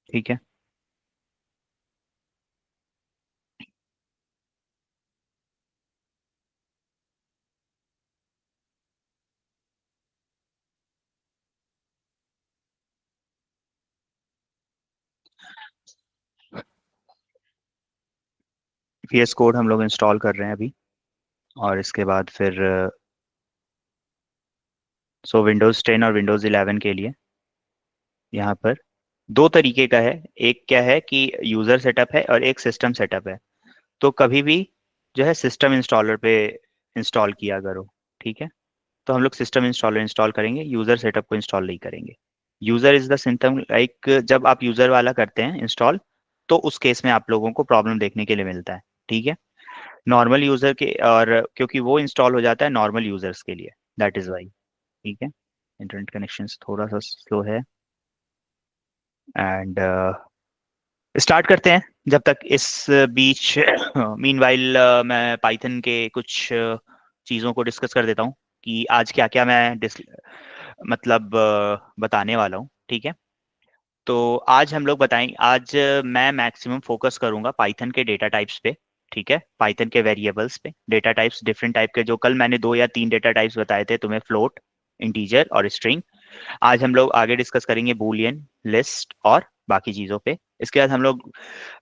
ठीक है। VS code हम लोग इंस्टॉल कर रहे हैं अभी, और इसके बाद फिर सो विंडोज़ 10 और विंडोज़ 11 के लिए यहाँ पर दो तरीके का है। एक क्या है कि यूज़र सेटअप है और एक सिस्टम सेटअप है। तो कभी भी जो है सिस्टम इंस्टॉलर पे इंस्टॉल किया करो। ठीक है। तो हम लोग सिस्टम इंस्टॉलर इंस्टॉल करेंगे, यूज़र सेटअप को इंस्टॉल नहीं करेंगे। User is the system, like जब आप यूज़र वाला करते हैं इंस्टॉल, तो उस केस में आप लोगों को प्रॉब्लम देखने के लिए मिलता है। ठीक है। नॉर्मल यूज़र के, और क्योंकि वो इंस्टॉल हो जाता है नॉर्मल यूज़र्स के लिए, दैट इज़ वाई। ठीक है। इंटरनेट कनेक्शन थोड़ा सा स्लो है, एंड स्टार्ट करते हैं। जब तक इस बीच मीनवाइल मैं पाइथन के कुछ चीज़ों को डिस्कस कर देता हूँ कि आज क्या क्या मैं मतलब बताने वाला हूँ। ठीक है। तो आज हम लोग बताएं, आज मैं मैक्सिमम फोकस करूंगा पाइथन के डेटा टाइप्स पे। ठीक है। पाइथन के वेरिएबल्स पे, डेटा टाइप्स डिफरेंट टाइप के, जो कल मैंने 2 या 3 डेटा टाइप्स बताए थे तुम्हें, फ्लोट, इंटीजर और स्ट्रिंग। आज हम लोग आगे डिस्कस करेंगे बूलियन, लिस्ट और बाकी चीज़ों पे। इसके बाद हम लोग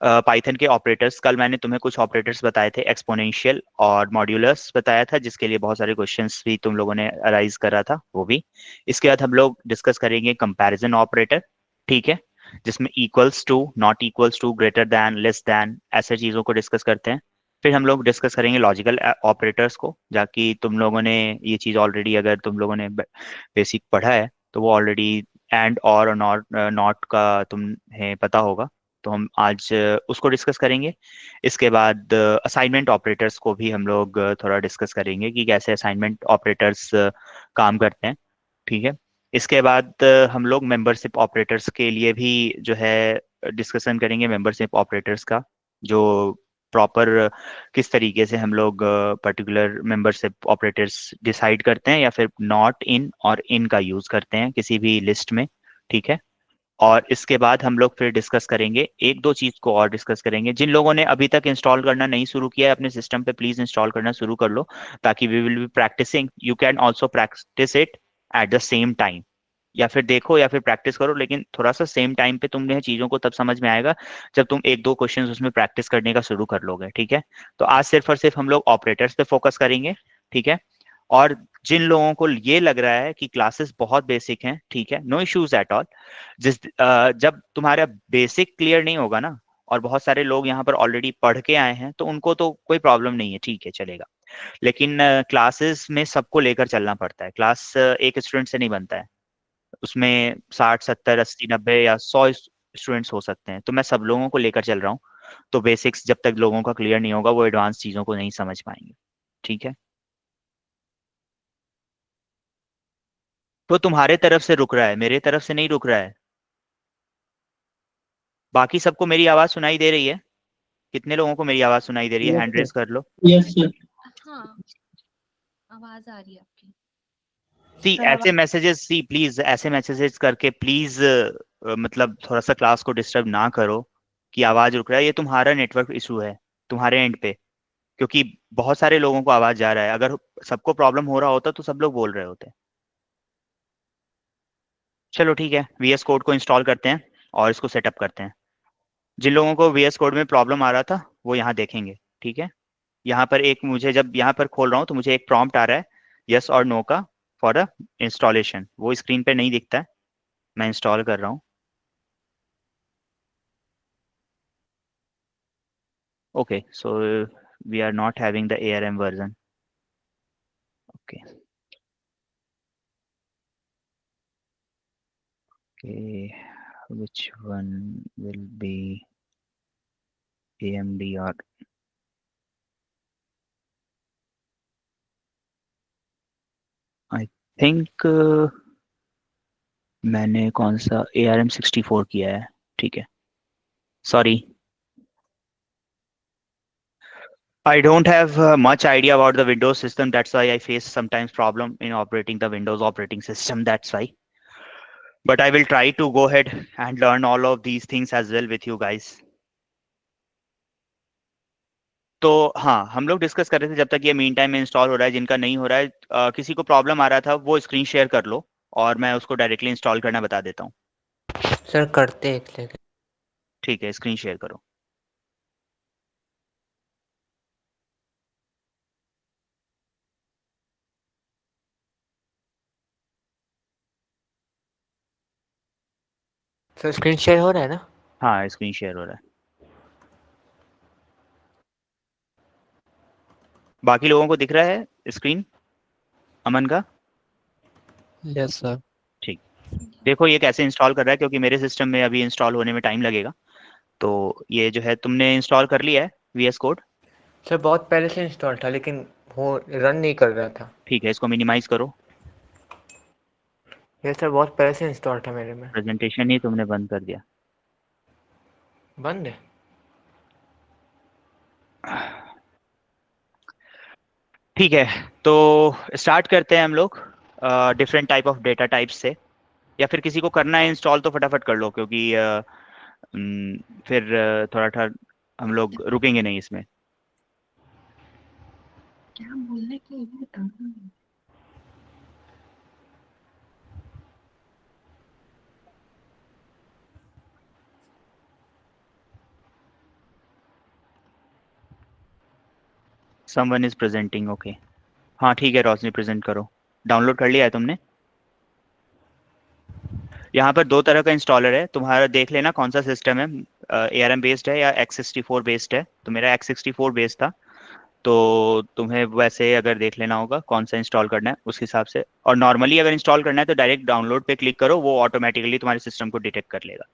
पाइथन के ऑपरेटर्स, कल मैंने तुम्हें कुछ ऑपरेटर्स बताए थे, एक्सपोनेंशियल और मॉड्यूलस बताया था, जिसके लिए बहुत सारे क्वेश्चंस भी तुम लोगों ने अराइज करा था, वो भी। इसके बाद हम लोग डिस्कस करेंगे कंपैरिजन ऑपरेटर। ठीक है। जिसमें equals to, not equals to, greater than, less than, ऐसे चीज़ों को डिस्कस करते हैं। फिर हम लोग डिस्कस करेंगे लॉजिकल ऑपरेटर्स को, जाकि तुम लोगों ने ये चीज़ ऑलरेडी, अगर तुम लोगों ने बेसिक पढ़ा है तो वो ऑलरेडी एंड और नॉट नॉट का तुम्हें पता होगा। तो हम आज उसको डिस्कस करेंगे। इसके बाद असाइनमेंट ऑपरेटर्स को भी हम लोग थोड़ा डिस्कस करेंगे कि कैसे असाइनमेंट ऑपरेटर्स काम करते हैं। ठीक है। इसके बाद हम लोग मेंबरशिप ऑपरेटर्स के लिए भी जो है डिस्कशन करेंगे, मेंबरशिप ऑपरेटर्स का, जो प्रॉपर किस तरीके से हम लोग पर्टिकुलर मेंबरशिप ऑपरेटर्स डिसाइड करते हैं, या फिर नॉट इन और इन का यूज करते हैं किसी भी लिस्ट में। ठीक है। और इसके बाद हम लोग फिर डिस्कस करेंगे, एक दो चीज को और डिस्कस करेंगे। जिन लोगों ने अभी तक इंस्टॉल करना नहीं शुरू किया है अपने सिस्टम पे, प्लीज इंस्टॉल करना शुरू कर लो, ताकि we will be practising, you can also practise it at the same time. या फिर देखो या फिर प्रैक्टिस करो, लेकिन थोड़ा सा सेम टाइम पे तुम्हें चीजों को तब समझ में आएगा जब तुम एक दो क्वेश्चंस उसमें प्रैक्टिस करने का शुरू कर लोगे। ठीक है। तो आज सिर्फ और सिर्फ हम लोग ऑपरेटर्स पे फोकस करेंगे। ठीक है। और जिन लोगों को ये लग रहा है कि क्लासेस बहुत बेसिक हैं, ठीक है, नो इश्यूज एट ऑल। जब तुम्हारा बेसिक क्लियर नहीं होगा ना, और बहुत सारे लोग यहाँ पर ऑलरेडी पढ़ के आए हैं, तो उनको तो कोई प्रॉब्लम नहीं है, ठीक है, चलेगा। लेकिन क्लासेस में सबको लेकर चलना पड़ता है। क्लास एक स्टूडेंट से नहीं बनता है, उसमें 60 70 80 90 या 100 स्टूडेंट्स हो सकते हैं। तो मैं सब लोगों को लेकर चल रहा हूँ। तो बेसिक्स जब तक लोगों का क्लियर नहीं होगा, वो एडवांस चीज़ों को नहीं समझ पाएंगे। ठीक है। तो तुम्हारे तरफ से रुक रहा है, मेरे तरफ से नहीं रुक रहा है। बाकी सबको मेरी आवाज़ सुनाई दे रही है? कितने लोगों को मेरी आवाज़ सुनाई दे रही है? Yes hand sir. रेस कर लो। Yes sir. हाँ, आवाज आ रही है आपकी। सी सर ऐसे आवाज। मैसेजेस, सी प्लीज ऐसे मैसेजेस करके प्लीज मतलब थोड़ा सा क्लास को डिस्टर्ब ना करो कि आवाज़ रुक रहा है। ये तुम्हारा नेटवर्क इशू है, तुम्हारे एंड पे। क्योंकि बहुत सारे लोगों को आवाज़ जा रहा है। अगर सबको प्रॉब्लम हो रहा होता तो सब लोग बोल रहे होते। चलो ठीक है, VS कोड को इंस्टॉल करते हैं और इसको सेटअप करते हैं। जिन लोगों को VS कोड में प्रॉब्लम आ रहा था वो यहाँ देखेंगे। ठीक है। यहाँ पर एक, मुझे जब यहाँ पर खोल रहा हूँ तो मुझे एक प्रॉम्प्ट आ रहा है, यस और नो का, फॉर अ इंस्टॉलेशन। वो स्क्रीन पे नहीं दिखता है, मैं इंस्टॉल कर रहा हूँ। Okay, so we are not having the ARM version. Okay. Okay, which one will be AMD or I think मैंने कौन सा ARM 64 किया है। ठीक है। Sorry, I don't have much idea about the Windows system. That's why I face sometimes problem in operating the Windows operating system. That's why. but I will try to go ahead and learn all of these things as well with you guys. तो हाँ, हम लोग discuss कर रहे थे जब तक ये मीन टाइम में इंस्टॉल हो रहा है, जिनका नहीं हो रहा है, किसी को प्रॉब्लम आ रहा था वो स्क्रीन शेयर कर लो और मैं उसको डायरेक्टली इंस्टॉल करना बता देता हूँ। सर करते एक लेकिन ठीक है, स्क्रीन शेयर करो। सर स्क्रीन शेयर हो रहा है ना? हाँ, स्क्रीन शेयर हो रहा है। बाकी लोगों को दिख रहा है स्क्रीन अमन का? Yes sir. ठीक। देखो ये कैसे इंस्टॉल कर रहा है, क्योंकि मेरे सिस्टम में अभी इंस्टॉल होने में टाइम लगेगा। तो ये जो है तुमने इंस्टॉल कर लिया है VS कोड? सर बहुत पहले से इंस्टॉल था लेकिन वो रन नहीं कर रहा था। ठीक है, इसको मिनिमाइज करो। यस सर, बहुत पहले से इंस्टॉल था मेरे में। प्रेजेंटेशन ही तुमने बंद कर दिया। बंद है? ठीक है, तो स्टार्ट करते हैं हम लोग different type of data types से। या फिर किसी को करना है इंस्टॉल तो फटाफट कर लो, क्योंकि फिर थोड़ा थोड़ा हम लोग रुकेंगे नहीं इसमें। क्या बोलने के लिए बताना है? Someone is presenting, okay. हाँ ठीक है, रोशनी प्रेजेंट करो। डाउनलोड कर लिया है तुमने? यहाँ पर दो तरह का इंस्टॉलर है, तुम्हारा देख लेना कौन सा सिस्टम है, ARM बेस्ड है या x64 बेस्ड है। तो मेरा x64 बेस्ड था, तो तुम्हें वैसे अगर देख लेना होगा कौन सा इंस्टॉल करना है उस हिसाब से। और नॉर्मली अगर इंस्टॉल करना है तो डायरेक्ट डाउनलोड पे क्लिक करो, वो ऑटोमेटिकली तुम्हारे सिस्टम को डिटेक्ट कर लेगा।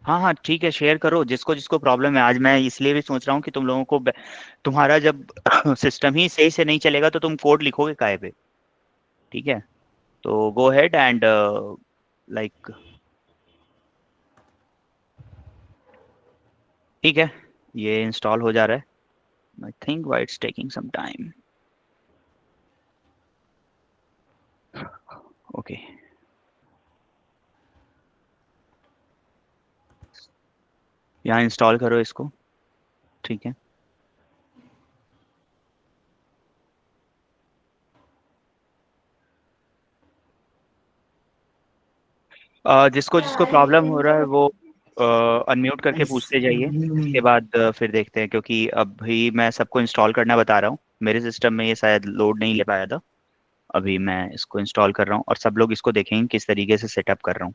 हाँ हाँ ठीक है, शेयर करो जिसको जिसको प्रॉब्लम है। आज मैं इसलिए भी सोच रहा हूँ कि तुम लोगों को तुम्हारा जब सिस्टम ही सही से नहीं चलेगा तो तुम कोड लिखोगे काहे पे? ठीक है, तो गो हेड एंड लाइक, ठीक है, ये इंस्टॉल हो जा रहा है। I think why it's taking some time. Okay, यहाँ इंस्टॉल करो इसको। ठीक है, जिसको जिसको प्रॉब्लम हो रहा है वो अनम्यूट करके पूछते जाइए। उसके बाद फिर देखते हैं, क्योंकि अभी मैं सबको इंस्टॉल करना बता रहा हूँ। मेरे सिस्टम में ये शायद लोड नहीं ले पाया था। अभी मैं इसको इंस्टॉल कर रहा हूँ और सब लोग इसको देखेंगे किस तरीके से सेटअप कर रहा हूँ।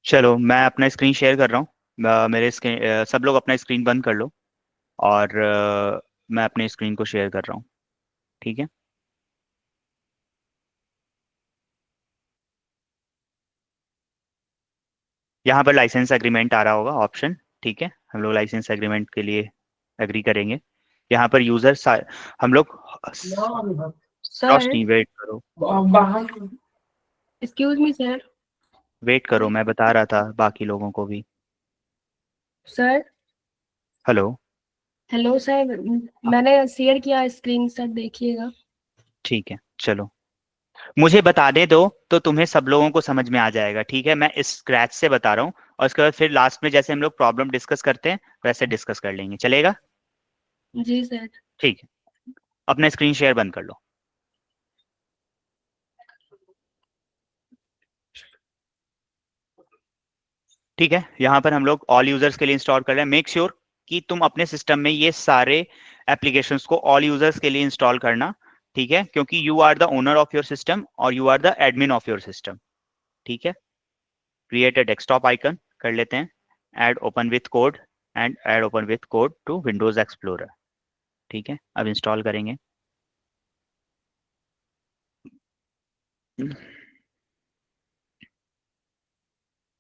चलो मैं अपना स्क्रीन शेयर कर रहा हूँ। मेरे स्क्रीन, सब लोग अपना स्क्रीन बंद कर लो और मैं अपने स्क्रीन को शेयर कर रहा हूँ। ठीक है, यहाँ पर लाइसेंस एग्रीमेंट आ रहा होगा ऑप्शन। ठीक है, हम लोग लाइसेंस एग्रीमेंट के लिए एग्री करेंगे। यहाँ पर यूजर हम लोग, सर, रोशनी वेट करो। Excuse me sir. वेट करो, मैं बता रहा था बाकी लोगों को भी। Sir, hello. हेलो सर, मैंने शेयर किया स्क्रीन, सर देखिएगा। ठीक है, चलो मुझे बता दे दो तो तुम्हें सब लोगों को समझ में आ जाएगा। ठीक है, मैं इस स्क्रैच से बता रहा हूँ और उसके बाद फिर लास्ट में जैसे हम लोग प्रॉब्लम डिस्कस करते हैं वैसे डिस्कस कर लेंगे, चलेगा? जी सर। ठीक है, अपना स्क्रीन शेयर बंद कर लो। ठीक है, यहाँ पर हम लोग ऑल यूजर्स के लिए इंस्टॉल कर रहे हैं। मेक श्योर कि तुम अपने सिस्टम में ये सारे एप्लीकेशंस को ऑल यूजर्स के लिए इंस्टॉल करना। ठीक है, क्योंकि you are the owner of your system और you are the admin of your system. ठीक है, क्रिएट अ डेस्कटॉप आइकन कर लेते हैं, add open with code and add open with code to Windows Explorer. ठीक है, अब इंस्टॉल करेंगे।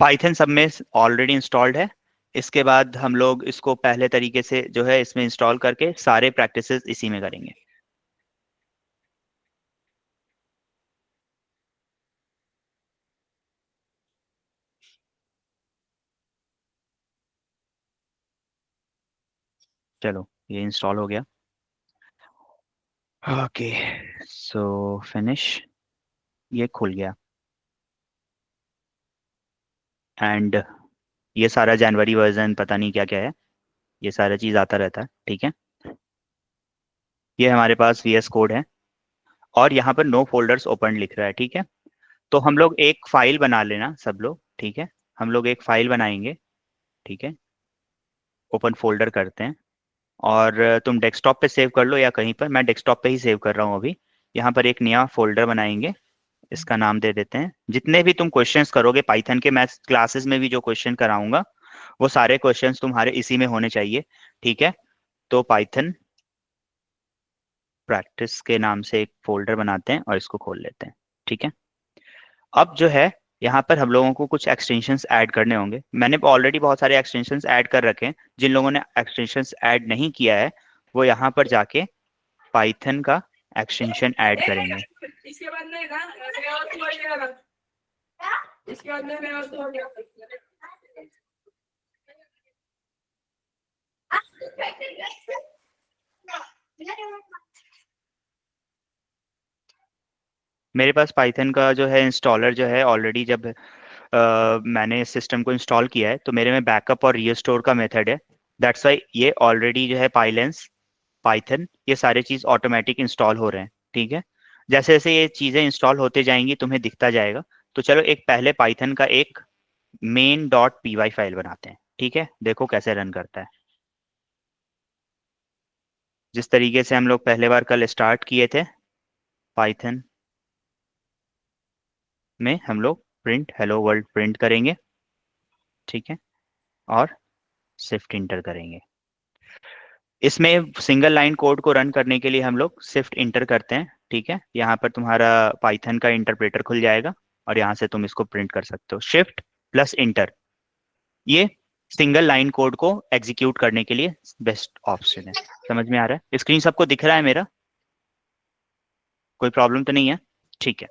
पाइथन सब में ऑलरेडी इंस्टॉल्ड है। इसके बाद हम लोग इसको पहले तरीके से जो है इसमें इंस्टॉल करके सारे प्रैक्टिसेस इसी में करेंगे। चलो ये इंस्टॉल हो गया। ओके, सो फिनिश, ये खुल गया। एंड ये सारा जनवरी वर्जन पता नहीं क्या क्या है, ये सारा चीज़ आता रहता है। ठीक है, ये हमारे पास VS कोड है और यहाँ पर नो फोल्डर्स ओपन लिख रहा है। ठीक है, तो हम लोग एक फाइल बना लेना सब लोग। ठीक है, हम लोग एक फाइल बनाएंगे। ठीक है, ओपन फोल्डर करते हैं और तुम डेस्कटॉप पे सेव कर लो या कहीं पर, मैं डेस्कटॉप पे ही सेव कर रहा हूँ अभी। यहाँ पर एक नया फोल्डर बनाएंगे, इसका नाम दे देते हैं, जितने भी तुम क्वेश्चंस करोगे पाइथन के, मैं क्लासेस में भी जो क्वेश्चन कराऊंगा वो सारे क्वेश्चंस तुम्हारे इसी में होने चाहिए। ठीक है, तो पाइथन प्रैक्टिस के नाम से एक फोल्डर बनाते हैं और इसको खोल लेते हैं। ठीक है, अब जो है यहाँ पर हम लोगों को कुछ एक्सटेंशंस ऐड करने होंगे। मैंने ऑलरेडी बहुत सारे एक्सटेंशंस ऐड कर रखे हैं। जिन लोगों ने एक्सटेंशंस ऐड नहीं किया है वो यहाँ पर जाके पाइथन का एक्सटेंशन ऐड करेंगे। इसके बाद नहीं ना इसके बाद नहीं मेरे पास पाइथन का जो है इंस्टॉलर जो है ऑलरेडी, जब मैंने सिस्टम को इंस्टॉल किया है तो मेरे में बैकअप और रीस्टोर का मेथड है। दैट्स वाई ये ऑलरेडी जो है पाइलेंस, पाइथन, ये सारे चीज़ ऑटोमेटिक इंस्टॉल हो रहे हैं। ठीक है, जैसे जैसे ये चीज़ें इंस्टॉल होते जाएंगी तुम्हें दिखता जाएगा। तो चलो एक पहले पाइथन का एक main.py फाइल बनाते हैं। ठीक है, देखो कैसे रन करता है। जिस तरीके से हम लोग पहले बार कल स्टार्ट किए थे, पाइथन में हम लोग प्रिंट हेलो वर्ल्ड प्रिंट करेंगे। ठीक है, और शिफ्ट इंटर करेंगे। इसमें सिंगल लाइन कोड को रन करने के लिए हम लोग शिफ्ट इंटर करते हैं। ठीक है, यहाँ पर तुम्हारा पाइथन का इंटरप्रेटर खुल जाएगा और यहाँ से तुम इसको प्रिंट कर सकते हो। शिफ्ट प्लस इंटर, ये सिंगल लाइन कोड को एग्जीक्यूट करने के लिए बेस्ट ऑप्शन है। समझ में आ रहा है? स्क्रीन सबको दिख रहा है मेरा? कोई प्रॉब्लम तो नहीं है? ठीक है,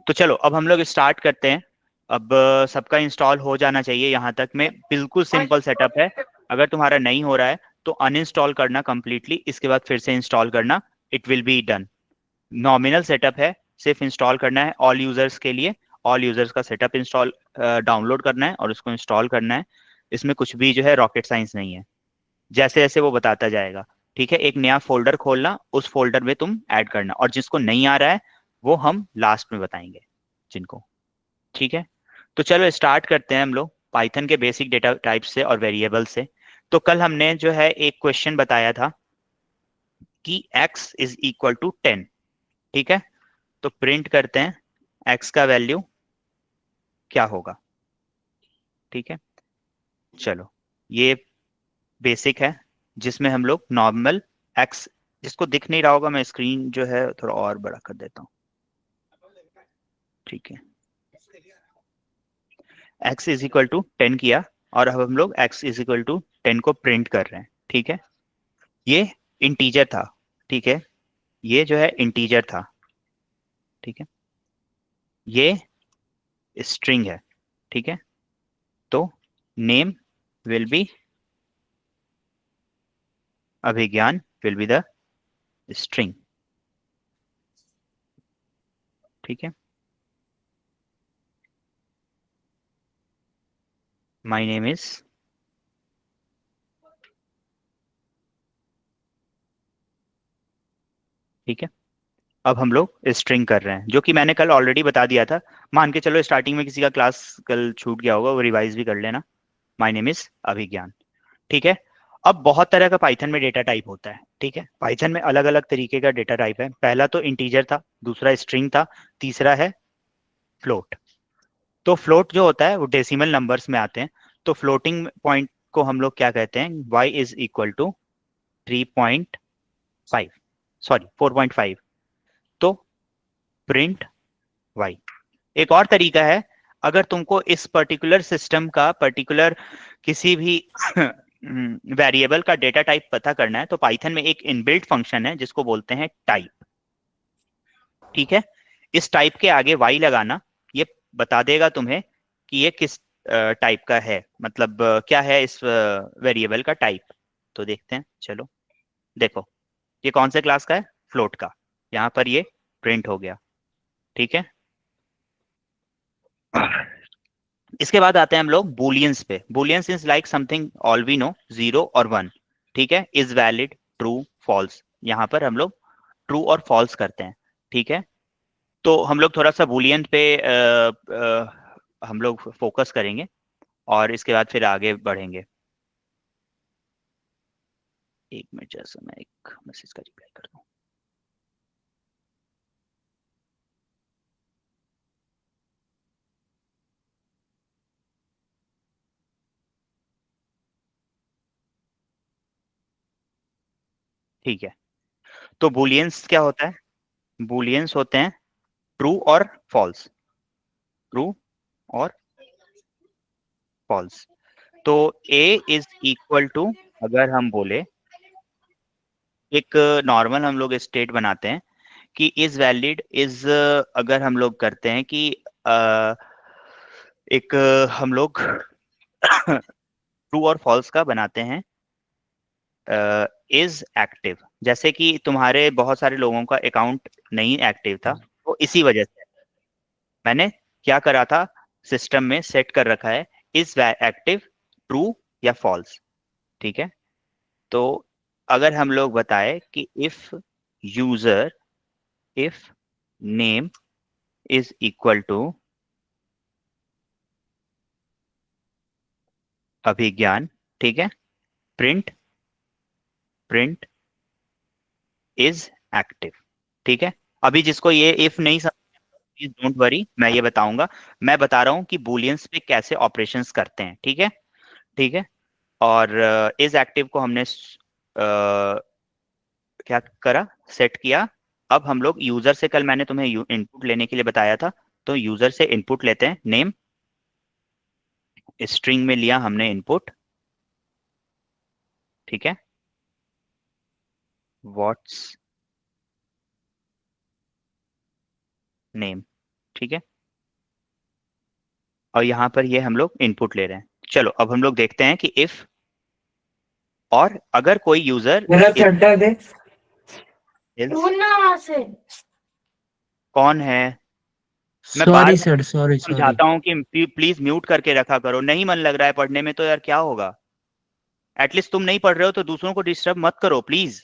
तो चलो अब हम लोग स्टार्ट करते हैं। अब सबका इंस्टॉल हो जाना चाहिए यहाँ तक में। बिल्कुल सिंपल सेटअप है। अगर तुम्हारा नहीं हो रहा है तो अनइंस्टॉल करना कंप्लीटली, इसके बाद फिर से इंस्टॉल करना, it will be done. Nominal setup है, सिर्फ इंस्टॉल करना है ऑल यूजर्स के लिए। ऑल यूजर्स का सेटअप इंस्टॉल डाउनलोड करना है और उसको इंस्टॉल करना है। इसमें कुछ भी जो है रॉकेट साइंस नहीं है, जैसे जैसे वो बताता जाएगा। ठीक है, एक नया फोल्डर खोलना, उस फोल्डर में तुम ऐड करना, और जिसको नहीं आ रहा है वो हम लास्ट में बताएंगे जिनको। ठीक है, तो चलो स्टार्ट करते हैं हम लोग पाइथन के बेसिक डेटा टाइप से और वेरिएबल से। तो कल हमने जो है एक क्वेश्चन बताया था कि x इज इक्वल टू 10। ठीक है, तो प्रिंट करते हैं x का वैल्यू क्या होगा। ठीक है, चलो ये बेसिक है, जिसमें हम लोग नॉर्मल x, जिसको दिख नहीं रहा होगा मैं स्क्रीन जो है थोड़ा और बड़ा कर देता हूँ। ठीक है, x इज इक्वल टू 10 किया और अब हम लोग x इज इक्वल टू 10 को प्रिंट कर रहे हैं। ठीक है, ये इंटीजर था। ठीक है, ये जो है इंटीजर था। ठीक है, ये स्ट्रिंग है। ठीक है, तो name will be Abhigyan, will be the string. ठीक है, माय नेम इज, ठीक है, अब हम लोग स्ट्रिंग कर रहे हैं, जो कि मैंने कल ऑलरेडी बता दिया था। मान के चलो स्टार्टिंग में किसी का क्लास कल छूट गया होगा, वो रिवाइज भी कर लेना। माय नेम इज अभिज्ञान। ठीक है, अब बहुत तरह का पाइथन में डेटा टाइप होता है। ठीक है, पाइथन में अलग अलग तरीके का डेटा टाइप है। पहला तो इंटीजर था, दूसरा स्ट्रिंग था, तीसरा है फ्लोट। तो फ्लोट जो होता है वो डेसिमल नंबर्स में आते हैं। तो फ्लोटिंग पॉइंट को हम लोग क्या कहते हैं, y is equal to 3.5, sorry 4.5। तो प्रिंट y। एक और तरीका है, अगर तुमको इस पर्टिकुलर सिस्टम का पर्टिकुलर किसी भी वेरिएबल का डेटा टाइप पता करना है तो पाइथन में एक इनबिल्ट फंक्शन है जिसको बोलते हैं टाइप। ठीक है, इस टाइप के आगे वाई लगाना, ये बता देगा तुम्हें कि ये किस टाइप का है, मतलब क्या है इस वेरिएबल का टाइप। तो देखते हैं, चलो देखो ये कौन से क्लास का है, फ्लोट का, यहाँ पर ये प्रिंट हो गया। ठीक है, इसके बाद आते हैं हम लोग बुलियंस पे। Booleans is like something all we know, zero और वन। ठीक है, इज वैलिड, ट्रू, फॉल्स, यहाँ पर हम लोग ट्रू और फॉल्स करते हैं। ठीक है, तो हम लोग थोड़ा सा बुलियन पे हम लोग फोकस करेंगे और इसके बाद फिर आगे बढ़ेंगे। एक मिनट, जैसे मैं एक मैसेज का रिप्लाई कर दूं। ठीक है, तो बुलियंस क्या होता है, बुलियंस होते हैं ट्रू और फॉल्स, ट्रू और फॉल्स। तो ए इज इक्वल टू, अगर हम बोले एक नॉर्मल हम लोग स्टेट बनाते हैं कि इज वैलिड इज, अगर हम लोग करते हैं कि एक हम लोग ट्रू और फॉल्स का बनाते हैं इज एक्टिव, जैसे कि तुम्हारे बहुत सारे लोगों का अकाउंट नहीं एक्टिव था, तो इसी वजह से मैंने क्या करा था, सिस्टम में सेट कर रखा है इज एक्टिव, ट्रू या फॉल्स। ठीक है, तो अगर हम लोग बताए कि user if name is equal to Abhigyan, ठीक है, प्रिंट प्रिंट इज एक्टिव। ठीक है, अभी जिसको ये इफ नहीं समझ, प्लीज डोंट वरी, मैं ये बताऊंगा। मैं बता रहा हूँ कि बुलियंस पे कैसे ऑपरेशंस करते हैं। ठीक है, ठीक है, और इज एक्टिव को हमने क्या करा, सेट किया। अब हम लोग यूजर से, कल मैंने तुम्हें इनपुट लेने के लिए बताया था, तो यूजर से इनपुट लेते हैं, नेम स्ट्रिंग में लिया हमने इनपुट। ठीक है, व्हाट्स नेम, ठीक है, और यहाँ पर ये हम लोग इनपुट ले रहे हैं। चलो अब हम लोग देखते हैं कि इफ, और अगर कोई यूजर मेरा चड्डा दे। कौन है, मैं बार सॉरी बार सर, सॉरी सॉरी। समझाता हूँ कि प्लीज म्यूट करके रखा करो, नहीं मन लग रहा है पढ़ने में तो यार क्या होगा। एटलीस्ट तुम नहीं पढ़ रहे हो तो दूसरों को डिस्टर्ब मत करो प्लीज।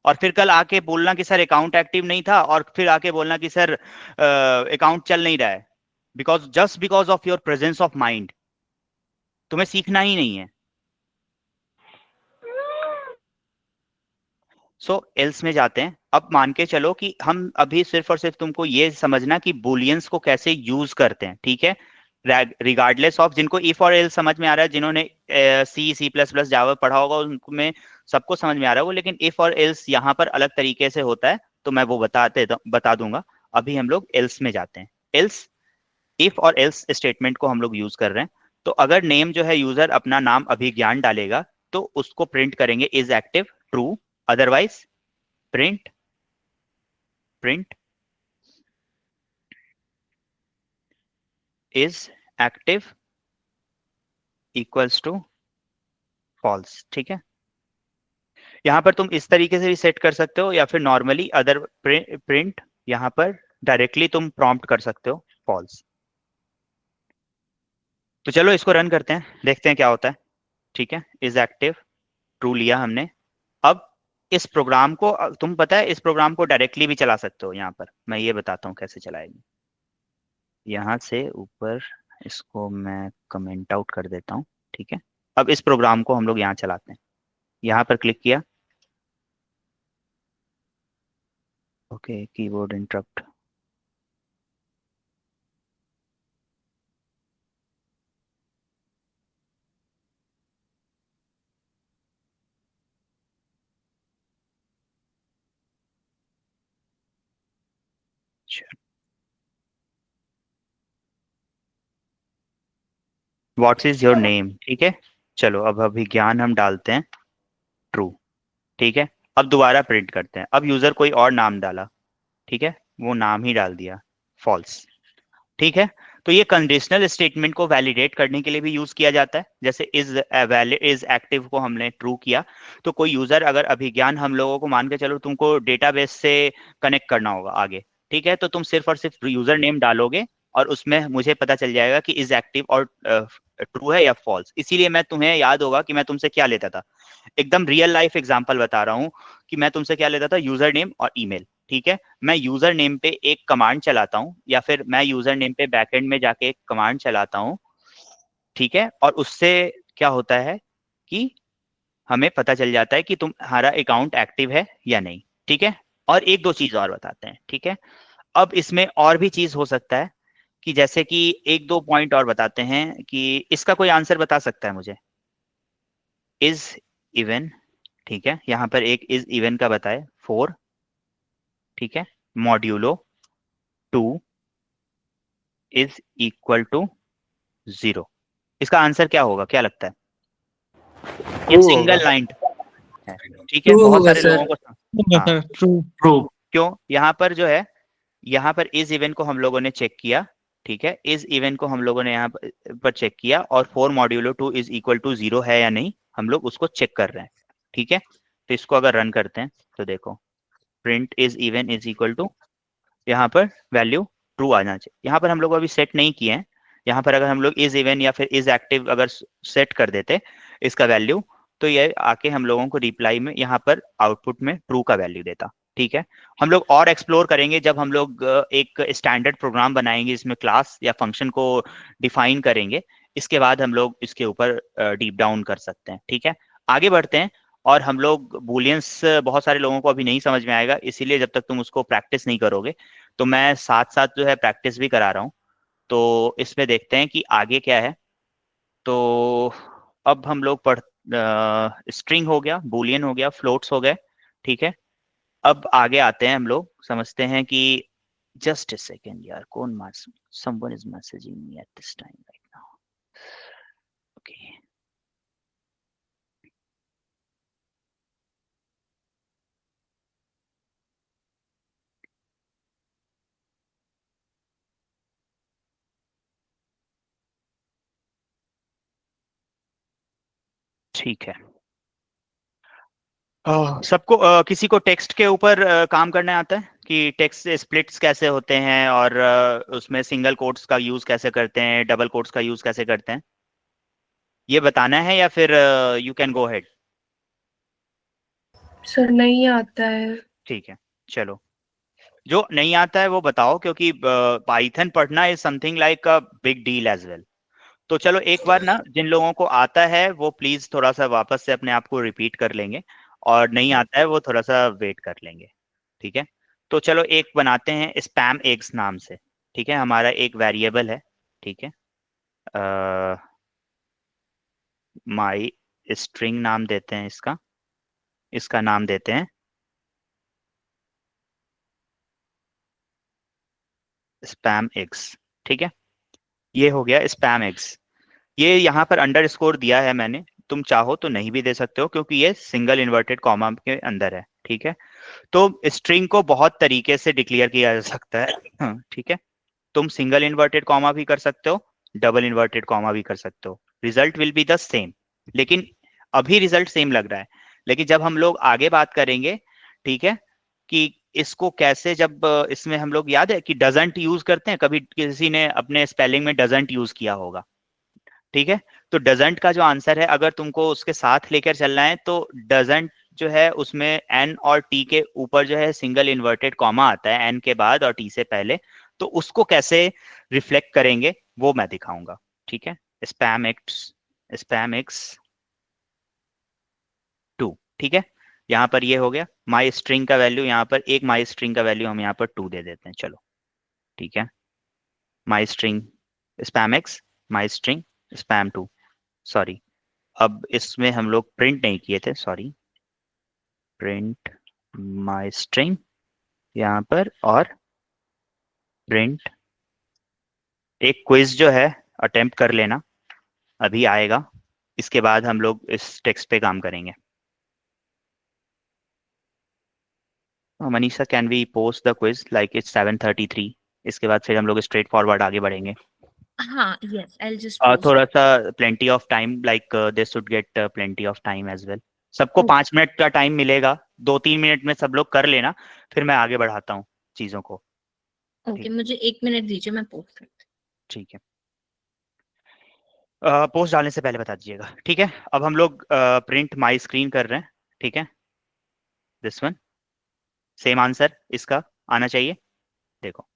और फिर कल आके बोलना कि सर अकाउंट एक्टिव नहीं था, और फिर आके बोलना कि सर अकाउंट चल नहीं रहा है, because just because of your presence of mind. तुम्हें सीखना ही नहीं है। सो एल्स में जाते हैं। अब मान के चलो कि हम अभी सिर्फ और सिर्फ तुमको ये समझना कि बुलियंस को कैसे यूज करते हैं। ठीक है, रिगार्डलेस ऑफ, जिनको इफ और एल्स समझ में आ रहा है, जिन्होंने सी सी प्लस प्लस जावा पढ़ा होगा उनमें सबको समझ में आ रहा है वो, लेकिन इफ और एल्स यहाँ पर अलग तरीके से होता है, तो मैं वो बता दूंगा। अभी हम लोग एल्स में जाते हैं। एल्स, इफ और एल्स स्टेटमेंट को हम लोग यूज कर रहे हैं। तो अगर नेम जो है, यूजर अपना नाम अभिज्ञान डालेगा, तो उसको प्रिंट करेंगे is active, true, otherwise print print is active equals to false. ठीक है, यहाँ पर तुम इस तरीके से भी सेट कर सकते हो, या फिर नॉर्मली अदर प्रिंट, यहाँ पर डायरेक्टली तुम प्रॉम्प्ट कर सकते हो फॉल्स। तो चलो इसको रन करते हैं, देखते हैं क्या होता है। ठीक है, इज एक्टिव, ट्रू लिया हमने। अब इस प्रोग्राम को तुम पता है इस प्रोग्राम को डायरेक्टली भी चला सकते हो। यहाँ पर मैं ये बताता हूँ कैसे चलाएगी। यहाँ से ऊपर इसको मैं कमेंट आउट कर देता हूँ। ठीक है, अब इस प्रोग्राम को हम लोग यहाँ चलाते हैं। यहाँ पर क्लिक किया, okay, keyboard interrupt. What is your name, ठीक है। चलो अब अभिज्ञान हम डालते हैं ट्रू, ठीक है। अब दोबारा प्रिंट करते हैं, अब यूजर कोई और नाम डाला, ठीक है, वो नाम ही डाल दिया फॉल्स, ठीक है। तो ये कंडीशनल स्टेटमेंट को वैलिडेट करने के लिए भी यूज किया जाता है। जैसे इज वैलिड इज एक्टिव को हमने ट्रू किया, तो कोई यूजर अगर अभिज्ञान हम लोगों को मान के चलो तुमको डेटाबेस से कनेक्ट करना होगा आगे, ठीक है, तो तुम सिर्फ और सिर्फ यूजर नेम डालोगे और उसमें मुझे पता चल जाएगा कि इज एक्टिव और ट्रू है या फॉल्स। इसीलिए मैं तुम्हें याद होगा कि मैं तुमसे क्या लेता था, एकदम रियल लाइफ एग्जांपल बता रहा हूँ कि मैं तुमसे क्या लेता था, यूजर नेम और ईमेल, ठीक है। मैं यूजर नेम पे एक कमांड चलाता हूँ या फिर मैं यूजर नेम पे बैकएंड में जाके एक कमांड चलाता हूँ, ठीक है, और उससे क्या होता है कि हमें पता चल जाता है कि तुम्हारा अकाउंट एक्टिव है या नहीं, ठीक है। और एक दो चीज और बताते हैं, ठीक है। अब इसमें और भी चीज हो सकता है कि जैसे कि एक दो पॉइंट और बताते हैं कि इसका कोई आंसर बता सकता है मुझे, इज इवन, ठीक है, यहाँ पर एक इज इवन का बताए 4, ठीक है, मॉड्यूलो 2 इज इक्वल टू 0। इसका आंसर क्या होगा, क्या लगता है? ये ट्रू होगा। सिंगल लाइन है, ठीक है, ट्रू बहुत होगा सारे सर। लोगों को। हाँ, ट्रू। ट्रू। क्यों? यहाँ पर जो है, यहाँ पर इज इवेंट को हम लोगों ने चेक किया, ठीक है, इज इवेंट को हम लोगों ने यहाँ पर चेक किया और 4 मॉड्यूलो 2 इज इक्वल टू 0 है या नहीं, हम लोग उसको चेक कर रहे हैं, ठीक है। तो इसको अगर रन करते हैं तो देखो, print is even is equal to, यहाँ पर वैल्यू ट्रू आना चाहिए। यहाँ पर हम लोग अभी सेट नहीं किए हैं, यहाँ पर अगर हम लोग इज इवन या फिर इज एक्टिव अगर सेट कर देते इसका वैल्यू, तो ये आके हम लोगों को रिप्लाई में यहाँ पर आउटपुट में ट्रू का वैल्यू देता, ठीक है। हम लोग और एक्सप्लोर करेंगे जब हम लोग एक स्टैंडर्ड प्रोग्राम बनाएंगे इसमें क्लास या फंक्शन को डिफाइन करेंगे, इसके बाद हम लोग इसके ऊपर डीप डाउन कर सकते हैं, ठीक है। आगे बढ़ते हैं। और हम लोग बुलियंस बहुत सारे लोगों को अभी नहीं समझ में आएगा, इसीलिए जब तक तुम उसको प्रैक्टिस नहीं करोगे, तो मैं साथ साथ जो है प्रैक्टिस भी करा रहा हूँ। तो इसमें देखते हैं कि आगे क्या है। तो अब हम लोग स्ट्रिंग हो गया, बूलियन हो गया, फ्लोट्स हो गए, ठीक है। अब आगे आते हैं, हम लोग समझते हैं कि जस्ट अ सेकेंड यार, कौन someone is messaging me at this time right now, okay. ठीक है। सबको किसी को टेक्स्ट के ऊपर काम करने आता है कि टेक्स्ट स्प्लिट्स कैसे होते हैं और उसमें सिंगल कोट्स का यूज कैसे करते हैं, डबल कोट्स का यूज कैसे करते हैं, ये बताना है या फिर you can go head? Sir नहीं आता है। ठीक है, चलो, जो नहीं आता है वो बताओ, क्योंकि पाइथन पढ़ना is something like a big deal as well. तो चलो एक बार ना, जिन लोगों को आता है वो प्लीज थोड़ा सा वापस से अपने आप को रिपीट कर लेंगे, और नहीं आता है वो थोड़ा सा वेट कर लेंगे, ठीक है। तो चलो एक बनाते हैं स्पैम एग्स नाम से, ठीक है, हमारा एक वेरिएबल है, ठीक है। माई स्ट्रिंग नाम देते हैं इसका, इसका नाम देते हैं स्पैम एग्स, ठीक है। ये हो गया स्पैम एग्स। ये यहाँ पर अंडर स्कोर दिया है मैंने, तुम चाहो तो नहीं भी दे सकते हो क्योंकि ये सिंगल इन्वर्टेड कॉमा के अंदर है, ठीक है। तो स्ट्रिंग को बहुत तरीके से डिक्लेयर किया जा सकता है, हाँ, ठीक है। तुम सिंगल इन्वर्टेड कॉमा भी कर सकते हो, डबल इन्वर्टेड कॉमा भी कर सकते हो, result will be the same. लेकिन अभी रिजल्ट सेम लग रहा है, लेकिन जब हम लोग आगे बात करेंगे, ठीक है, कि इसको कैसे, जब इसमें हम लोग, याद है कि डजंट यूज करते हैं, कभी किसी ने अपने स्पेलिंग में डजंट यूज किया होगा, ठीक है। तो डजंट का जो आंसर है, अगर तुमको उसके साथ लेकर चलना है, तो डजंट जो है उसमें एन और टी के ऊपर जो है सिंगल इन्वर्टेड कॉमा आता है, एन के बाद और टी से पहले। तो उसको कैसे रिफ्लेक्ट करेंगे वो मैं दिखाऊंगा, ठीक है। स्पैम एक्स 2, ठीक है। यहाँ पर ये हो गया माई स्ट्रिंग का वैल्यू, यहाँ पर एक माई स्ट्रिंग का वैल्यू हम यहाँ पर 2 दे देते हैं, चलो, ठीक है। माई स्ट्रिंग स्पैम एक्स, माई स्ट्रिंग स्पैम 2, सॉरी, अब इसमें हम लोग प्रिंट नहीं किए थे, सॉरी, प्रिंट माई स्ट्रिंग यहाँ पर, और प्रिंट एक क्विज जो है अटेम्प्ट कर लेना, अभी आएगा, इसके बाद हम लोग इस टेक्स्ट पे काम करेंगे। Manisha, can we post the quiz like it's 7:33? इसके बाद फिर हम लोग स्ट्रेट फॉरवर्ड आगे बढ़ेंगे। हाँ, yes, I'll just post थोड़ा it. सा plenty of time, like they should get plenty of time as well. सबको Okay. 5 मिनट का टाइम मिलेगा, 2-3 मिनट में सब लोग कर लेना, फिर मैं आगे बढ़ाता हूँ चीजों को। ओके, ठीक। मुझे 1 मिनट दीजिए, मैं पोस्ट करती ठीक है। पोस्ट डालने से पहले बता दीजिएगा, ठीक है। अब हम लोग प्रिंट माई स्क्रीन कर रहे हैं, ठीक है। दिस वन, सेम आंसर इसका आना चाहिए। देखो,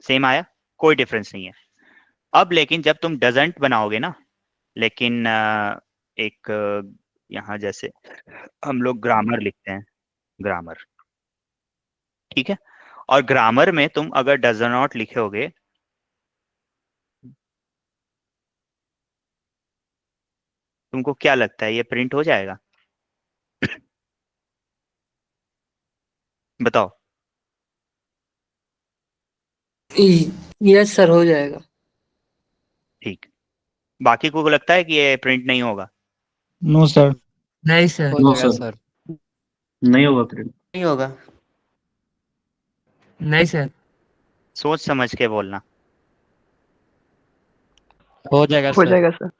सेम आया, कोई डिफरेंस नहीं है। अब लेकिन जब तुम डजंट बनाओगे ना, लेकिन एक यहाँ जैसे हम लोग ग्रामर लिखते हैं, ग्रामर, ठीक है। और ग्रामर में तुम अगर डज नॉट लिखोगे, तुमको क्या लगता है ये प्रिंट हो जाएगा? बताओ। यस सर, हो जाएगा। ठीक। बाकी को लगता है कि ये प्रिंट नहीं होगा? No sir. नहीं सर, हो नो जाएगा सर, नहीं होगा प्रिंट। नहीं होगा। नहीं सर, सोच समझ के बोलना। हो जाएगा हो सर। जाएगा सर।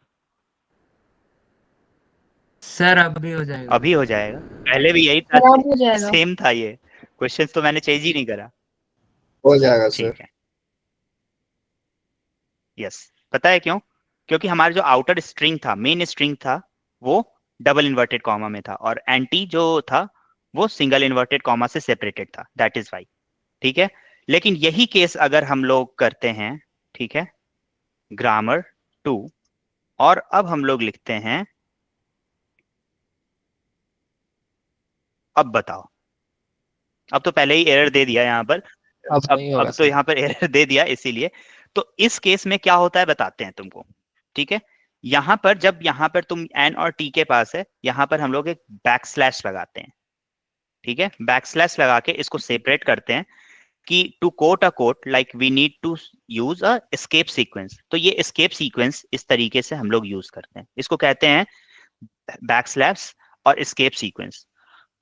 सर अभी हो जाएगा। अभी हो जाएगा, पहले भी यही था, खराब हो जाएगा। सेम था ये क्वेश्चन, तो मैंने चेंज ही नहीं करा। हो जाएगा सर। ठीक है। यस, पता है क्यों? क्योंकि हमारा जो आउटर स्ट्रिंग था, मेन स्ट्रिंग था, वो डबल इन्वर्टेड कॉमा में था, और एंटी जो था वो सिंगल इन्वर्टेड कॉमा से सेपरेटेड था, दैट इज वाई। ठीक है। लेकिन यही केस अगर हम लोग करते हैं, ठीक है, ग्रामर 2, और अब हम लोग लिखते हैं, अब बताओ। अब तो पहले ही एरर दे दिया यहाँ पर, अब नहीं होगा अब तो सर। यहाँ पर एरर दे दिया, इसीलिए। तो इस केस में क्या होता है बताते हैं तुमको, ठीक है। यहाँ पर जब यहाँ पर तुम एन और टी के पास है, यहाँ पर हम लोग एक बैक स्लैश लगाते हैं, ठीक है। बैक स्लैश लगा के इसको सेपरेट करते हैं कि to quote a quote like we need to use a escape sequence. तो ये एस्केप सीक्वेंस इस तरीके से हम लोग यूज करते हैं, इसको कहते हैं बैक स्लैश और एस्केप सीक्वेंस।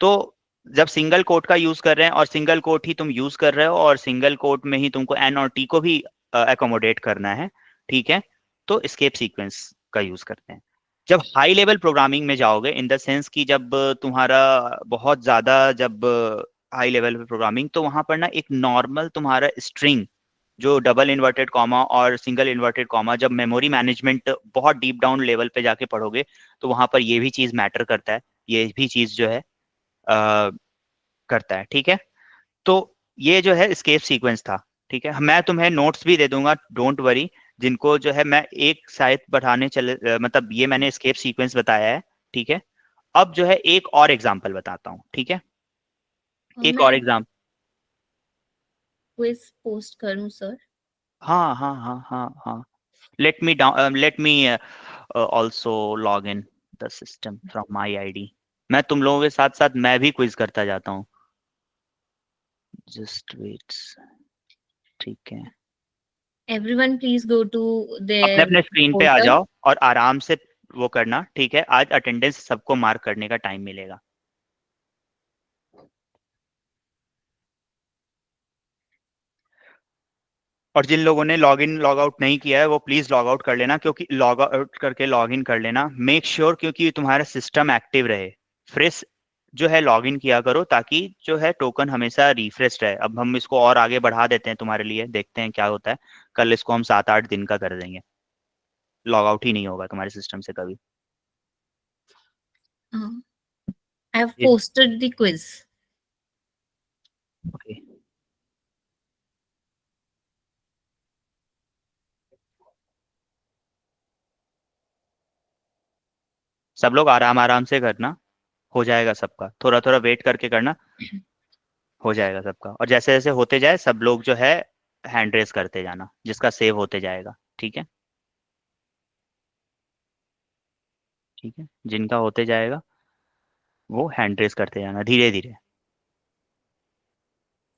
तो जब सिंगल कोट का यूज कर रहे हैं और सिंगल कोट ही तुम यूज कर रहे हो, और सिंगल कोट में ही तुमको एन और टी को भी एकोमोडेट करना है, ठीक है, तो एस्केप सीक्वेंस का यूज करते हैं। जब हाई लेवल प्रोग्रामिंग में जाओगे, इन द सेंस कि जब तुम्हारा बहुत ज्यादा, जब हाई लेवल पे प्रोग्रामिंग, तो वहां पर ना एक नॉर्मल तुम्हारा स्ट्रिंग, जो डबल इन्वर्टेड कॉमा और सिंगल इन्वर्टेड कॉमा, जब मेमोरी मैनेजमेंट बहुत डीप डाउन लेवल पे जाके पढ़ोगे, तो वहां पर ये भी चीज मैटर करता है, ये भी चीज जो है करता है, ठीक है। तो ये जो है एस्केप सीक्वेंस था, ठीक है। मैं तुम्हें नोट्स भी दे दूंगा, डोंट वरी, जिनको जो है मैं एक शायद बढ़ाने चले, मतलब ये मैंने एस्केप सीक्वेंस बताया है, ठीक है। अब जो है एक और एग्जांपल बताता हूँ, ठीक है। हूँ। एक मैं और एग्जांपल, क्विज पोस्ट करूँ सर? हाँ हाँ हाँ हाँ हाँ, let me also log in the system from my ID. मैं तुम लोगों के साथ साथ मैं भी क्विज करता जाता हूँ, जस्ट वेट, ठीक है। Everyone please go to अपने their अपने स्क्रीन पे आ portal. जाओ और आराम से वो करना, ठीक है। आज अटेंडेंस सबको मार्क करने का टाइम मिलेगा। और जिन लोगों ने लॉग इन लॉग आउट नहीं किया है, वो प्लीज लॉग आउट कर लेना, क्योंकि लॉग आउट करके लॉग इन कर लेना, मेक श्योर क्योंकि तुम्हारा सिस्टम एक्टिव रहे। फ्रेश जो है लॉग इन किया करो, ताकि जो है टोकन हमेशा रिफ्रेश रहे। अब हम इसको और आगे बढ़ा देते हैं तुम्हारे लिए, देखते हैं क्या होता है। कल इसको हम 7-8 दिन का कर देंगे, लॉग आउट ही नहीं होगा तुम्हारे सिस्टम से कभी। I have posted the quiz. Okay, सब लोग आराम आराम से करना, हो जाएगा सबका, थोड़ा थोड़ा वेट करके करना, हो जाएगा सबका। और जैसे जैसे होते जाए सब लोग जो है हैंड रेस करते जाना, जिसका सेव होते जाएगा, ठीक है। ठीक है, जिनका होते जाएगा वो हैंड रेस करते जाना धीरे धीरे।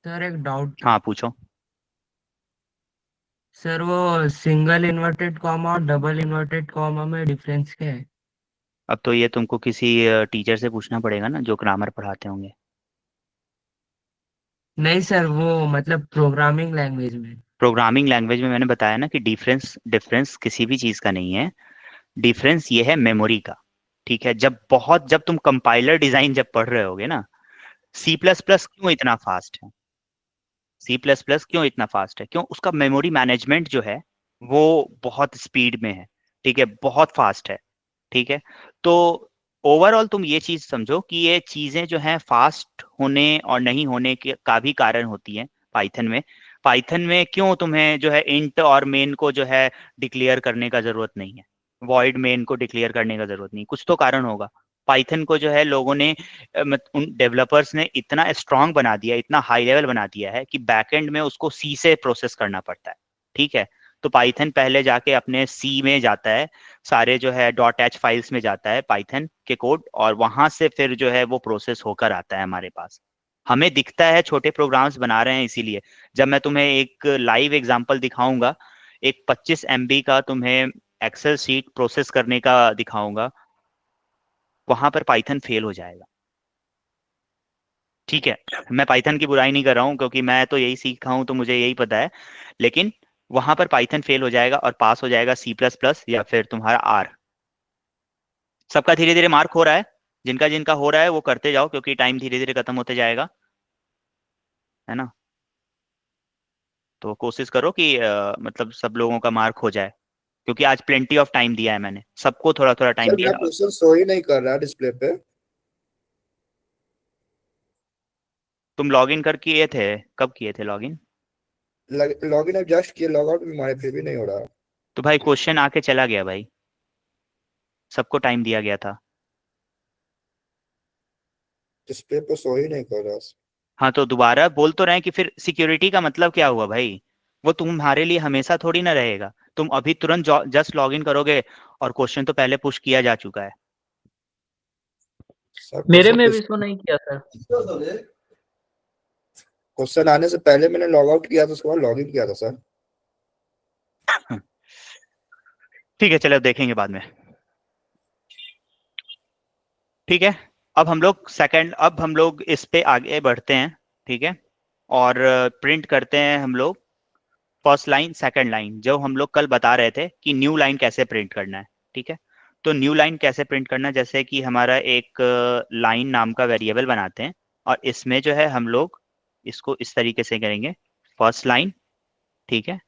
सर एक डाउट था। हाँ पूछो। सर वो सिंगल इन्वर्टेड कॉमा और डबल इन्वर्टेड कॉमा में डिफरेंस क्या है? अब तो ये तुमको किसी टीचर से पूछना पड़ेगा ना, जो ग्रामर पढ़ाते होंगे। नहीं सर, वो मतलब प्रोग्रामिंग लैंग्वेज में। प्रोग्रामिंग लैंग्वेज में मैंने बताया ना कि डिफरेंस डिफरेंस किसी भी चीज का नहीं है। डिफरेंस ये है मेमोरी का। ठीक है, जब तुम कंपाइलर डिजाइन जब पढ़ रहे होगे ना, सी प्लस प्लस क्यों इतना फास्ट है, सी प्लस प्लस क्यों इतना फास्ट है, क्यों? उसका मेमोरी मैनेजमेंट जो है वो बहुत स्पीड में है। ठीक है, बहुत फास्ट है। ठीक है, तो ओवरऑल तुम ये चीज समझो कि ये चीजें जो हैं फास्ट होने और नहीं होने के का भी कारण होती हैं पाइथन में। पाइथन में क्यों तुम्हें जो है इंट और मेन को जो है डिक्लेयर करने का जरूरत नहीं है, वॉइड मेन को डिक्लेयर करने का जरूरत नहीं, कुछ तो कारण होगा। पाइथन को जो है लोगों ने उन डेवलपर्स ने इतना स्ट्रांग बना दिया, इतना हाई लेवल बना दिया है कि बैकएंड में उसको सी से प्रोसेस करना पड़ता है। ठीक है, तो पाइथन पहले जाके अपने सी में जाता है, सारे जो है डॉट एच फाइल्स में जाता है पाइथन के कोड, और वहां से फिर जो है वो प्रोसेस होकर आता है हमारे पास। हमें दिखता है छोटे प्रोग्राम्स बना रहे हैं, इसीलिए जब मैं तुम्हें एक लाइव एग्जांपल दिखाऊंगा, एक 25 MB का तुम्हें एक्सेल शीट प्रोसेस करने का दिखाऊंगा, वहां पर पाइथन फेल हो जाएगा। ठीक है, मैं पाइथन की बुराई नहीं कर रहा हूँ, क्योंकि मैं तो यही सीखा हूँ तो मुझे यही पता है, लेकिन वहां पर पाइथन फेल हो जाएगा और पास हो जाएगा सी प्लस प्लस या फिर तुम्हारा आर। सबका धीरे धीरे मार्क हो रहा है, जिनका जिनका हो रहा है वो करते जाओ, क्योंकि टाइम धीरे धीरे खत्म होते जाएगा, है ना। तो कोशिश करो कि मतलब सब लोगों का मार्क हो जाए, क्योंकि आज प्लेंटी ऑफ टाइम दिया है मैंने सबको, थोड़ा थोड़ा टाइम सर दिया मेरा है। क्वेश्चन शो ही नहीं कर रहा डिस्प्ले पे। तुम लॉग इन कर किए थे? कब किए थे लॉग इन? लॉग इन अब जस्ट किया, लॉग आउट में हमारे फिर भी नहीं हो रहा। तो भाई क्वेश्चन आके चला गया भाई, सबको टाइम दिया गया था। डिस्प्ले पे शो ही नहीं कर रहा। हाँ तो दोबारा बोल तो रहे हैं कि फिर सिक्योरिटी का मतलब क्या हुआ भाई? वो तुम्हारे लिए हमेशा थोड़ी ना रहेगा। तुम अभी तुरंत जस्ट लॉग इन करोगे और क्वेश्चन तो पहले पुश किया जा चुका है। सर मेरे में भी शो नहीं किया सर। क्वेश्चन आने से पहले मैंने लॉग आउट किया था, उसके बाद लॉग इन किया था सर। ठीक है, चलो देखेंगे बाद में। ठीक है, अब हम लोग इस पे आगे बढ़ते हैं। ठीक है, और प्रिंट करते हैं हम लोग फर्स्ट लाइन सेकंड लाइन, जो हम लोग कल बता रहे थे कि न्यू लाइन कैसे प्रिंट करना है। ठीक है, तो न्यू लाइन कैसे प्रिंट करना है, जैसे कि हमारा एक लाइन नाम का वेरिएबल बनाते हैं, और इसमें जो है हम लोग इसको इस तरीके से करेंगे, फर्स्ट लाइन। ठीक है,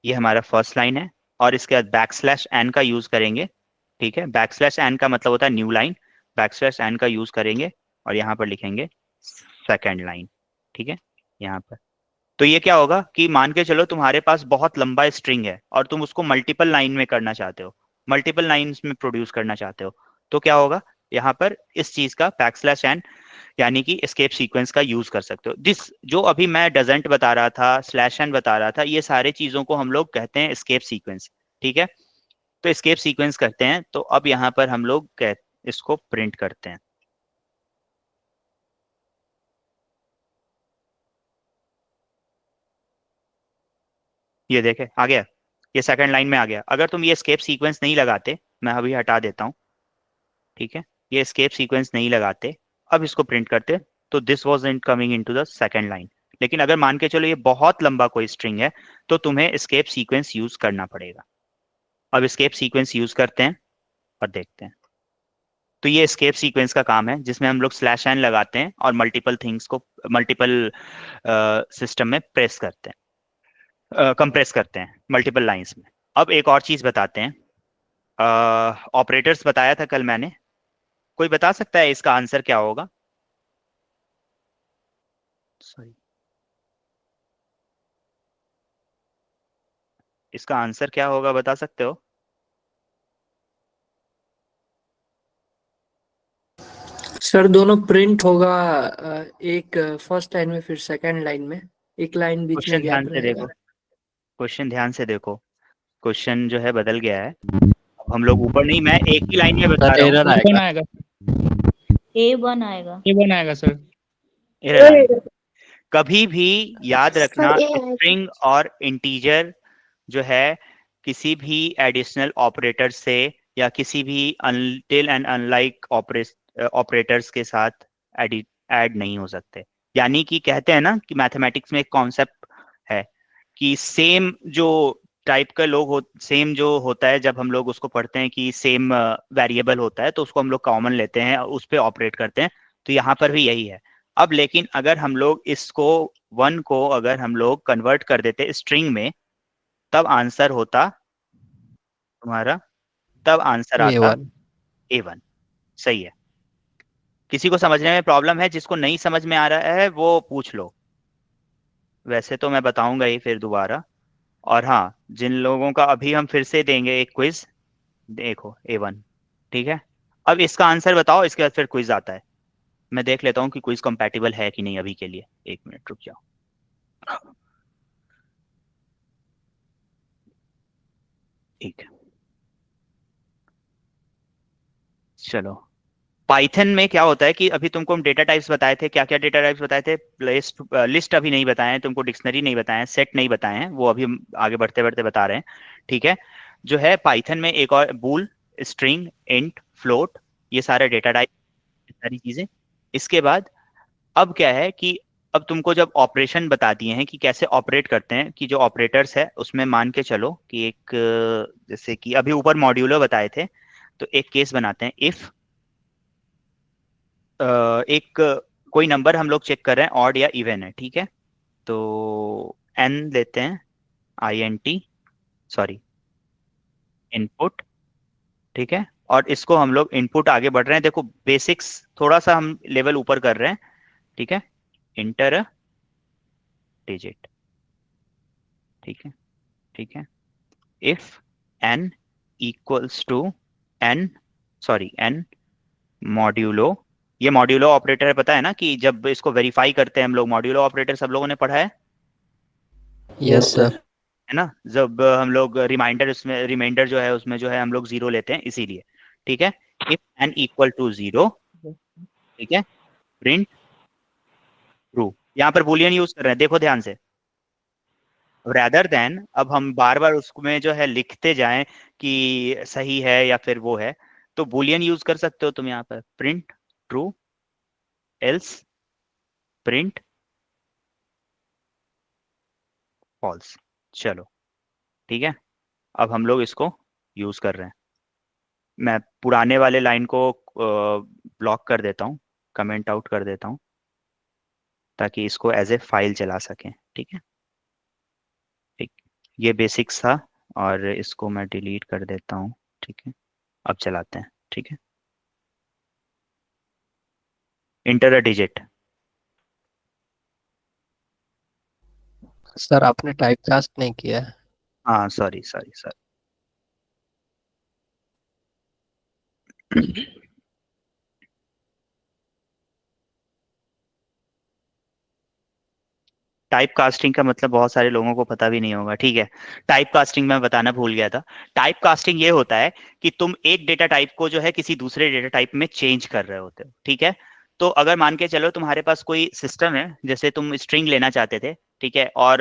ये हमारा फर्स्ट लाइन है, और इसके बाद बैक स्लैश एन का यूज करेंगे। ठीक है, बैक स्लैश एन का मतलब होता है new line, back slash N का यूज करेंगे और यहाँ पर लिखेंगे सेकेंड लाइन। ठीक है, यहाँ पर तो ये क्या होगा कि मान के चलो तुम्हारे पास बहुत लंबा स्ट्रिंग है और तुम उसको मल्टीपल लाइन में करना चाहते हो, मल्टीपल लाइंस में प्रोड्यूस करना चाहते हो, तो क्या होगा, यहाँ पर इस चीज का बैक स्लैश एन यानी कि एस्केप सीक्वेंस का यूज कर सकते हो। जो अभी मैं डजंट बता रहा था, स्लैश एन बता रहा था, ये सारे चीजों को हम लोग कहते हैं एस्केप सीक्वेंस। ठीक है, तो एस्केप सीक्वेंस करते हैं, तो अब यहाँ पर हम लोग इसको प्रिंट करते हैं। ये देखे आ गया, ये सेकंड लाइन में आ गया। अगर तुम ये एस्केप सीक्वेंस नहीं लगाते, मैं अभी हटा देता हूँ। ठीक है, ये एस्केप सीक्वेंस नहीं लगाते, अब इसको प्रिंट करते, तो this was in coming into the second line. लेकिन अगर मान के चलो ये बहुत लंबा कोई स्ट्रिंग है, तो तुम्हें एस्केप सीक्वेंस यूज करना पड़ेगा। अब एस्केप सीक्वेंस यूज करते हैं और देखते हैं। तो ये एस्केप सीक्वेंस का काम है, जिसमें हम लोग स्लैश एन लगाते हैं और मल्टीपल थिंग्स को मल्टीपल सिस्टम में प्रेस करते हैं, कंप्रेस करते हैं मल्टीपल लाइंस में। अब एक और चीज बताते हैं, ऑपरेटर्स बताया था कल मैंने, कोई बता सकता है इसका आंसर क्या होगा? सॉरी, इसका आंसर क्या होगा, बता सकते हो? सर दोनों प्रिंट होगा, एक फर्स्ट लाइन में फिर सेकंड लाइन में, एक लाइन बीच में क्वेश्चन ध्यान गैप से देखो, रहेगा। क्वेश्चन ध्यान से देखो, क्वेश्चन जो है बदल गया है। अब हम लोग ऊपर नहीं, मैं एक ही लाइन में बता सर रहा हूँ। एरर आएगा। A1 आएगा। A1 आएगा सर। एरर आएगा। कभी भी याद रखना, स्ट्रिंग और इंटीजर जो है किसी भी एडिशनल ऑपरेटर से या किसी भी अनटिल एंड अनलाइक ऑपरेटर्स के साथ ऐड नहीं हो सकते। यानी कि कहते हैं ना कि मैथमेटिक्स में एक कॉन्सेप्ट है कि सेम जो टाइप का लोग हो, सेम जो होता है जब हम लोग उसको पढ़ते हैं कि सेम वेरिएबल होता है तो उसको हम लोग कॉमन लेते हैं और उस पर ऑपरेट करते हैं। तो यहाँ पर भी यही है। अब लेकिन अगर हम लोग इसको 1 को अगर हम लोग कन्वर्ट कर देते स्ट्रिंग में, तब आंसर होता तुम्हारा, तब आंसर आता A1। A1। सही है। किसी को समझने में प्रॉब्लम है? जिसको नहीं समझ में आ रहा है वो पूछ लो, वैसे तो मैं बताऊंगा ही फिर दोबारा। और हाँ, जिन लोगों का अभी हम फिर से देंगे एक क्विज, देखो A1। ठीक है, अब इसका आंसर बताओ, इसके बाद फिर क्विज आता है। मैं देख लेता हूँ कि क्विज कंपैटिबल है कि नहीं अभी के लिए। 1 मिनट रुक जाओ। ठीक है, चलो। पाइथन में क्या होता है कि अभी तुमको हम डेटा टाइप्स बताए थे। क्या क्या डेटा टाइप्स बताए थे? लिस्ट अभी नहीं बताए हैं तुमको, डिक्शनरी नहीं बताए हैं, सेट नहीं बताए हैं, वो अभी हम आगे बढ़ते बढ़ते बता रहे हैं। ठीक है, जो है पाइथन में एक और बूल, स्ट्रिंग, इंट, फ्लोट, ये सारे डेटा टाइप, सारी चीजें। इसके बाद अब क्या है कि अब तुमको जब ऑपरेशन बता दिए हैं कि कैसे ऑपरेट करते हैं, कि जो ऑपरेटर्स है उसमें मान के चलो कि एक जैसे कि अभी ऊपर मॉड्यूलो बताए थे, तो एक केस बनाते हैं। इफ एक कोई नंबर हम लोग चेक कर रहे हैं, ऑड या इवन है, ठीक है, तो n लेते हैं, INT, सॉरी, इनपुट। ठीक है, और इसको हम लोग इनपुट आगे बढ़ रहे हैं। देखो बेसिक्स थोड़ा सा हम लेवल ऊपर कर रहे हैं। ठीक है, इंटर डिजिट। ठीक है, ठीक है, if n equals to n, sorry n modulo, ये मॉड्यूलो ऑपरेटर है, पता है ना कि जब इसको वेरीफाई करते हैं हम लोग, मॉड्यूलो ऑपरेटर सब लोगों ने पढ़ा है यस सर। है ना? जब हम लोग रिमाइंडर, उसमें रिमाइंडर जो है उसमें जो है हम लोग 0 लेते हैं, इसीलिए। ठीक है, इफ n इक्वल टू 0, ठीक है, प्रिंट ट्रू। यहाँ पर बुलियन यूज कर रहे हैं, देखो ध्यान से। रेदर देन अब हम बार बार उसमें जो है लिखते जाएं कि सही है या फिर वो है, तो बुलियन यूज कर सकते हो तुम यहाँ पर, print true, else print false. चलो, ठीक है, अब हम लोग इसको यूज कर रहे हैं। मैं पुराने वाले लाइन को ब्लॉक कर देता हूँ, कमेंट आउट कर देता हूँ, ताकि इसको एज ए फाइल चला सकें। ठीक है, ठीक, ये बेसिक्स था, और इसको मैं डिलीट कर देता हूँ। ठीक है, अब चलाते हैं। ठीक है, इंटर अ डिजिट। सर आपने टाइप कास्ट नहीं किया है। हाँ, sorry sorry sorry. Type casting का मतलब बहुत सारे लोगों को पता भी नहीं होगा। ठीक है, टाइप कास्टिंग मैं बताना भूल गया था। टाइप कास्टिंग ये होता है कि तुम एक डेटा टाइप को जो है किसी दूसरे डेटा टाइप में चेंज कर रहे होते हो। ठीक है, तो अगर मान के चलो तुम्हारे पास कोई सिस्टम है, जैसे तुम स्ट्रिंग लेना चाहते थे, ठीक है, और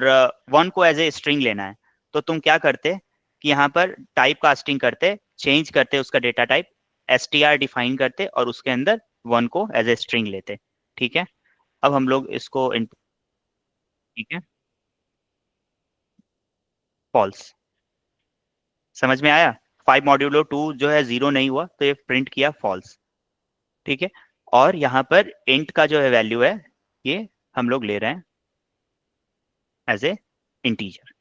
1 को एज ए स्ट्रिंग लेना है, तो तुम क्या करते कि यहाँ पर टाइप कास्टिंग करते, चेंज करते उसका डेटा टाइप, str डिफाइन करते और उसके अंदर 1 को एज ए स्ट्रिंग लेते। ठीक है, अब हम लोग इसको ठीक है, फॉल्स। समझ में आया? 5 मॉड्यूलो 2 जो है 0 नहीं हुआ, तो ये प्रिंट किया फॉल्स। ठीक है, और यहाँ पर इंट का जो है वैल्यू है, ये हम लोग ले रहे हैं as a integer.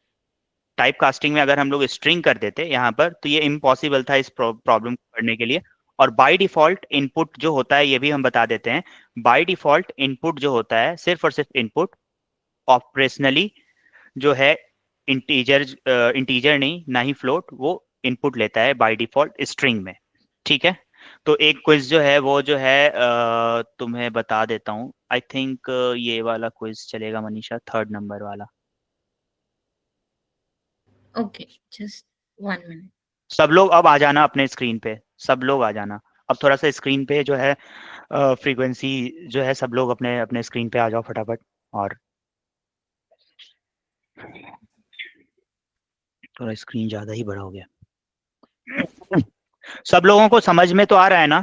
Type casting में अगर हम लोग स्ट्रिंग कर देते यहाँ पर, तो ये इम्पॉसिबल था इस प्रॉब्लम को करने के लिए। और बाय डिफॉल्ट इनपुट जो होता है, ये भी हम बता देते हैं, बाय डिफॉल्ट इनपुट जो होता है, सिर्फ और सिर्फ इनपुट, ऑपरेशनली जो है इंटीजर, इंटीजर नहीं, ना ही फ्लोट, वो इनपुट लेता है बाय डिफॉल्ट स्ट्रिंग में। ठीक है, तो एक क्विज जो है वो जो है तुम्हें बता देता हूँ। आई थिंक ये वाला क्विज चलेगा मनीषा, 3rd नंबर वाला। Okay, just 1 minute. सब लोग अब आ जाना अपने स्क्रीन पे, सब लोग आ जाना। अब थोड़ा सा स्क्रीन पे जो है फ्रीक्वेंसी जो है, सब लोग अपने अपने स्क्रीन पे आ जाओ फटाफट। और थोड़ा स्क्रीन ज्यादा ही बड़ा हो गया। सब लोगों को समझ में तो आ रहा है ना,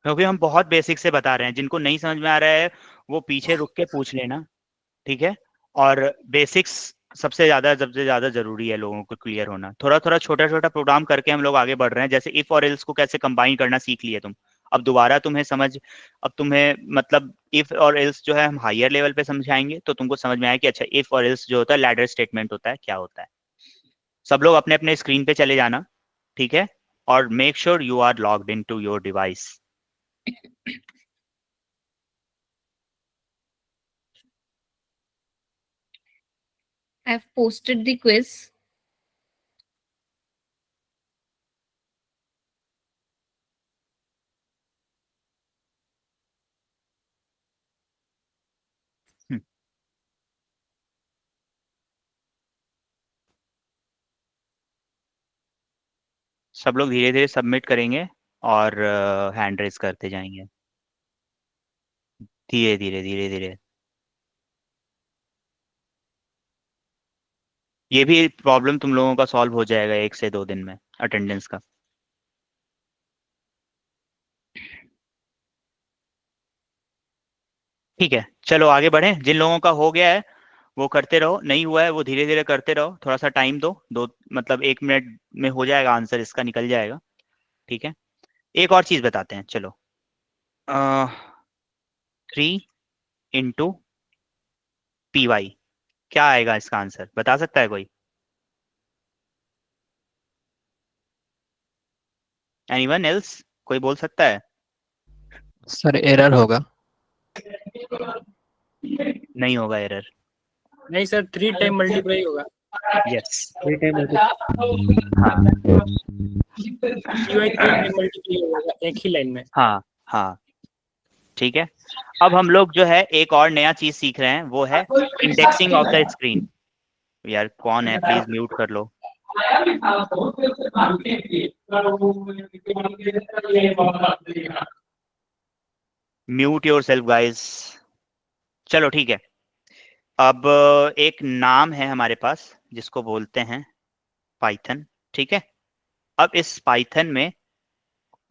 क्योंकि हम बहुत बेसिक से बता रहे हैं। जिनको नहीं समझ में आ रहा है वो पीछे रुक के पूछ लेना, ठीक है। और बेसिक्स सबसे ज्यादा जरूरी है लोगों को क्लियर होना। थोड़ा थोड़ा छोटा छोटा प्रोग्राम करके हम लोग आगे बढ़ रहे हैं। जैसे इफ और एल्स को कैसे कंबाइन करना सीख लिए तुम, अब दोबारा तुम्हें समझ, अब तुम्हें मतलब इफ और एल्स जो है हम हायर लेवल पे समझाएंगे तो तुमको समझ में आए कि अच्छा इफ और एल्स जो होता है लैडर स्टेटमेंट होता है, क्या होता है। सब लोग अपने अपने स्क्रीन पे चले जाना, ठीक है, और make sure you are logged in to your device. I've posted the quiz. सब लोग धीरे धीरे सबमिट करेंगे और हैंड रेस करते जाएंगे, धीरे धीरे धीरे धीरे। ये भी प्रॉब्लम तुम लोगों का सॉल्व हो जाएगा 1 से 2 दिन में अटेंडेंस का। ठीक है, चलो आगे बढ़ें। जिन लोगों का हो गया है वो करते रहो, नहीं हुआ है वो धीरे धीरे करते रहो। थोड़ा सा टाइम दो, मतलब 1 मिनट में हो जाएगा, आंसर इसका निकल जाएगा, ठीक है। एक और चीज बताते हैं, चलो 3 × क्या आएगा इसका आंसर, बता सकता है कोई? एनीवन एल्स, कोई बोल सकता है? सर एरर होगा। नहीं होगा एरर। नहीं सर, 3 टाइम मल्टीप्लाई होगा। यस, हाँ, 3 टाइम मल्टीप्लाई होगा एक ही लाइन में। हाँ हाँ, ठीक है। अब हम लोग जो है एक और नया चीज सीख रहे हैं, वो है इंडेक्सिंग ऑफ द स्क्रीन। यार कौन है, प्लीज म्यूट कर लो। Mute yourself guys. चलो ठीक है। अब एक नाम है हमारे पास जिसको बोलते हैं पाइथन, ठीक है। अब इस पाइथन में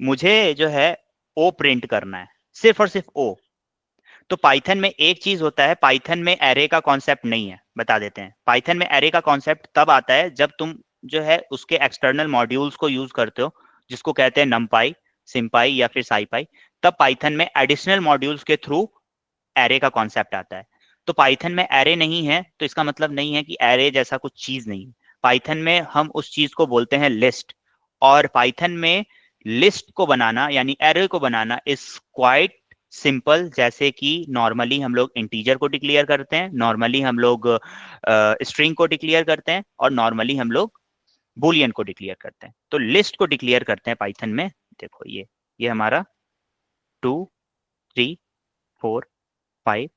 मुझे जो है ओ प्रिंट करना है, सिर्फ और सिर्फ ओ। तो पाइथन में एक चीज होता है, पाइथन में एरे का कॉन्सेप्ट नहीं है, बता देते हैं। पाइथन में एरे का कॉन्सेप्ट तब आता है जब तुम जो है उसके एक्सटर्नल मॉड्यूल्स को यूज करते हो, जिसको कहते हैं नमपाई, सिम्पाई या फिर साईपाई। तब पाइथन में एडिशनल मॉड्यूल्स के थ्रू एरे का कॉन्सेप्ट आता है। तो पाइथन में एरे नहीं है तो इसका मतलब नहीं है कि एरे जैसा कुछ चीज नहीं है। पाइथन में हम उस चीज को बोलते हैं लिस्ट, और पाइथन में लिस्ट को बनाना यानी एरे को बनाना इज क्वाइट सिंपल। जैसे कि नॉर्मली हम लोग इंटीजर को डिक्लेयर करते हैं, नॉर्मली हम लोग स्ट्रिंग को डिक्लेयर करते हैं, और नॉर्मली हम लोग बूलियन को डिक्लेयर करते हैं। तो लिस्ट को डिक्लेयर करते हैं पाइथन में। देखो ये हमारा 2 3 4 5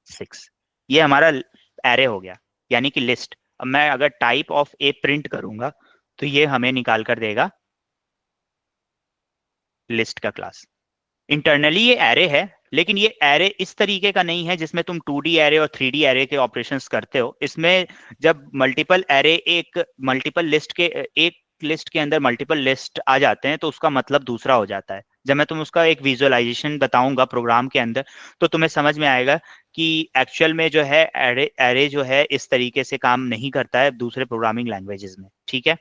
6, ये हमारा एरे हो गया, यानी कि लिस्ट। अब मैं अगर टाइप ऑफ ए प्रिंट करूंगा तो ये हमें निकाल कर देगा लिस्ट का क्लास। इंटरनली ये एरे है, लेकिन ये एरे इस तरीके का नहीं है जिसमें तुम 2D एरे और 3D एरे के ऑपरेशंस करते हो। इसमें जब मल्टीपल एरे एक लिस्ट के अंदर मल्टीपल लिस्ट आ जाते हैं तो उसका मतलब दूसरा हो जाता है। जब मैं तुम उसका एक विजुअलाइजेशन बताऊंगा प्रोग्राम के अंदर तो तुम्हें समझ में आएगा कि एक्चुअल में जो है एरे जो है इस तरीके से काम नहीं करता है दूसरे प्रोग्रामिंग लैंग्वेजेस में, ठीक है।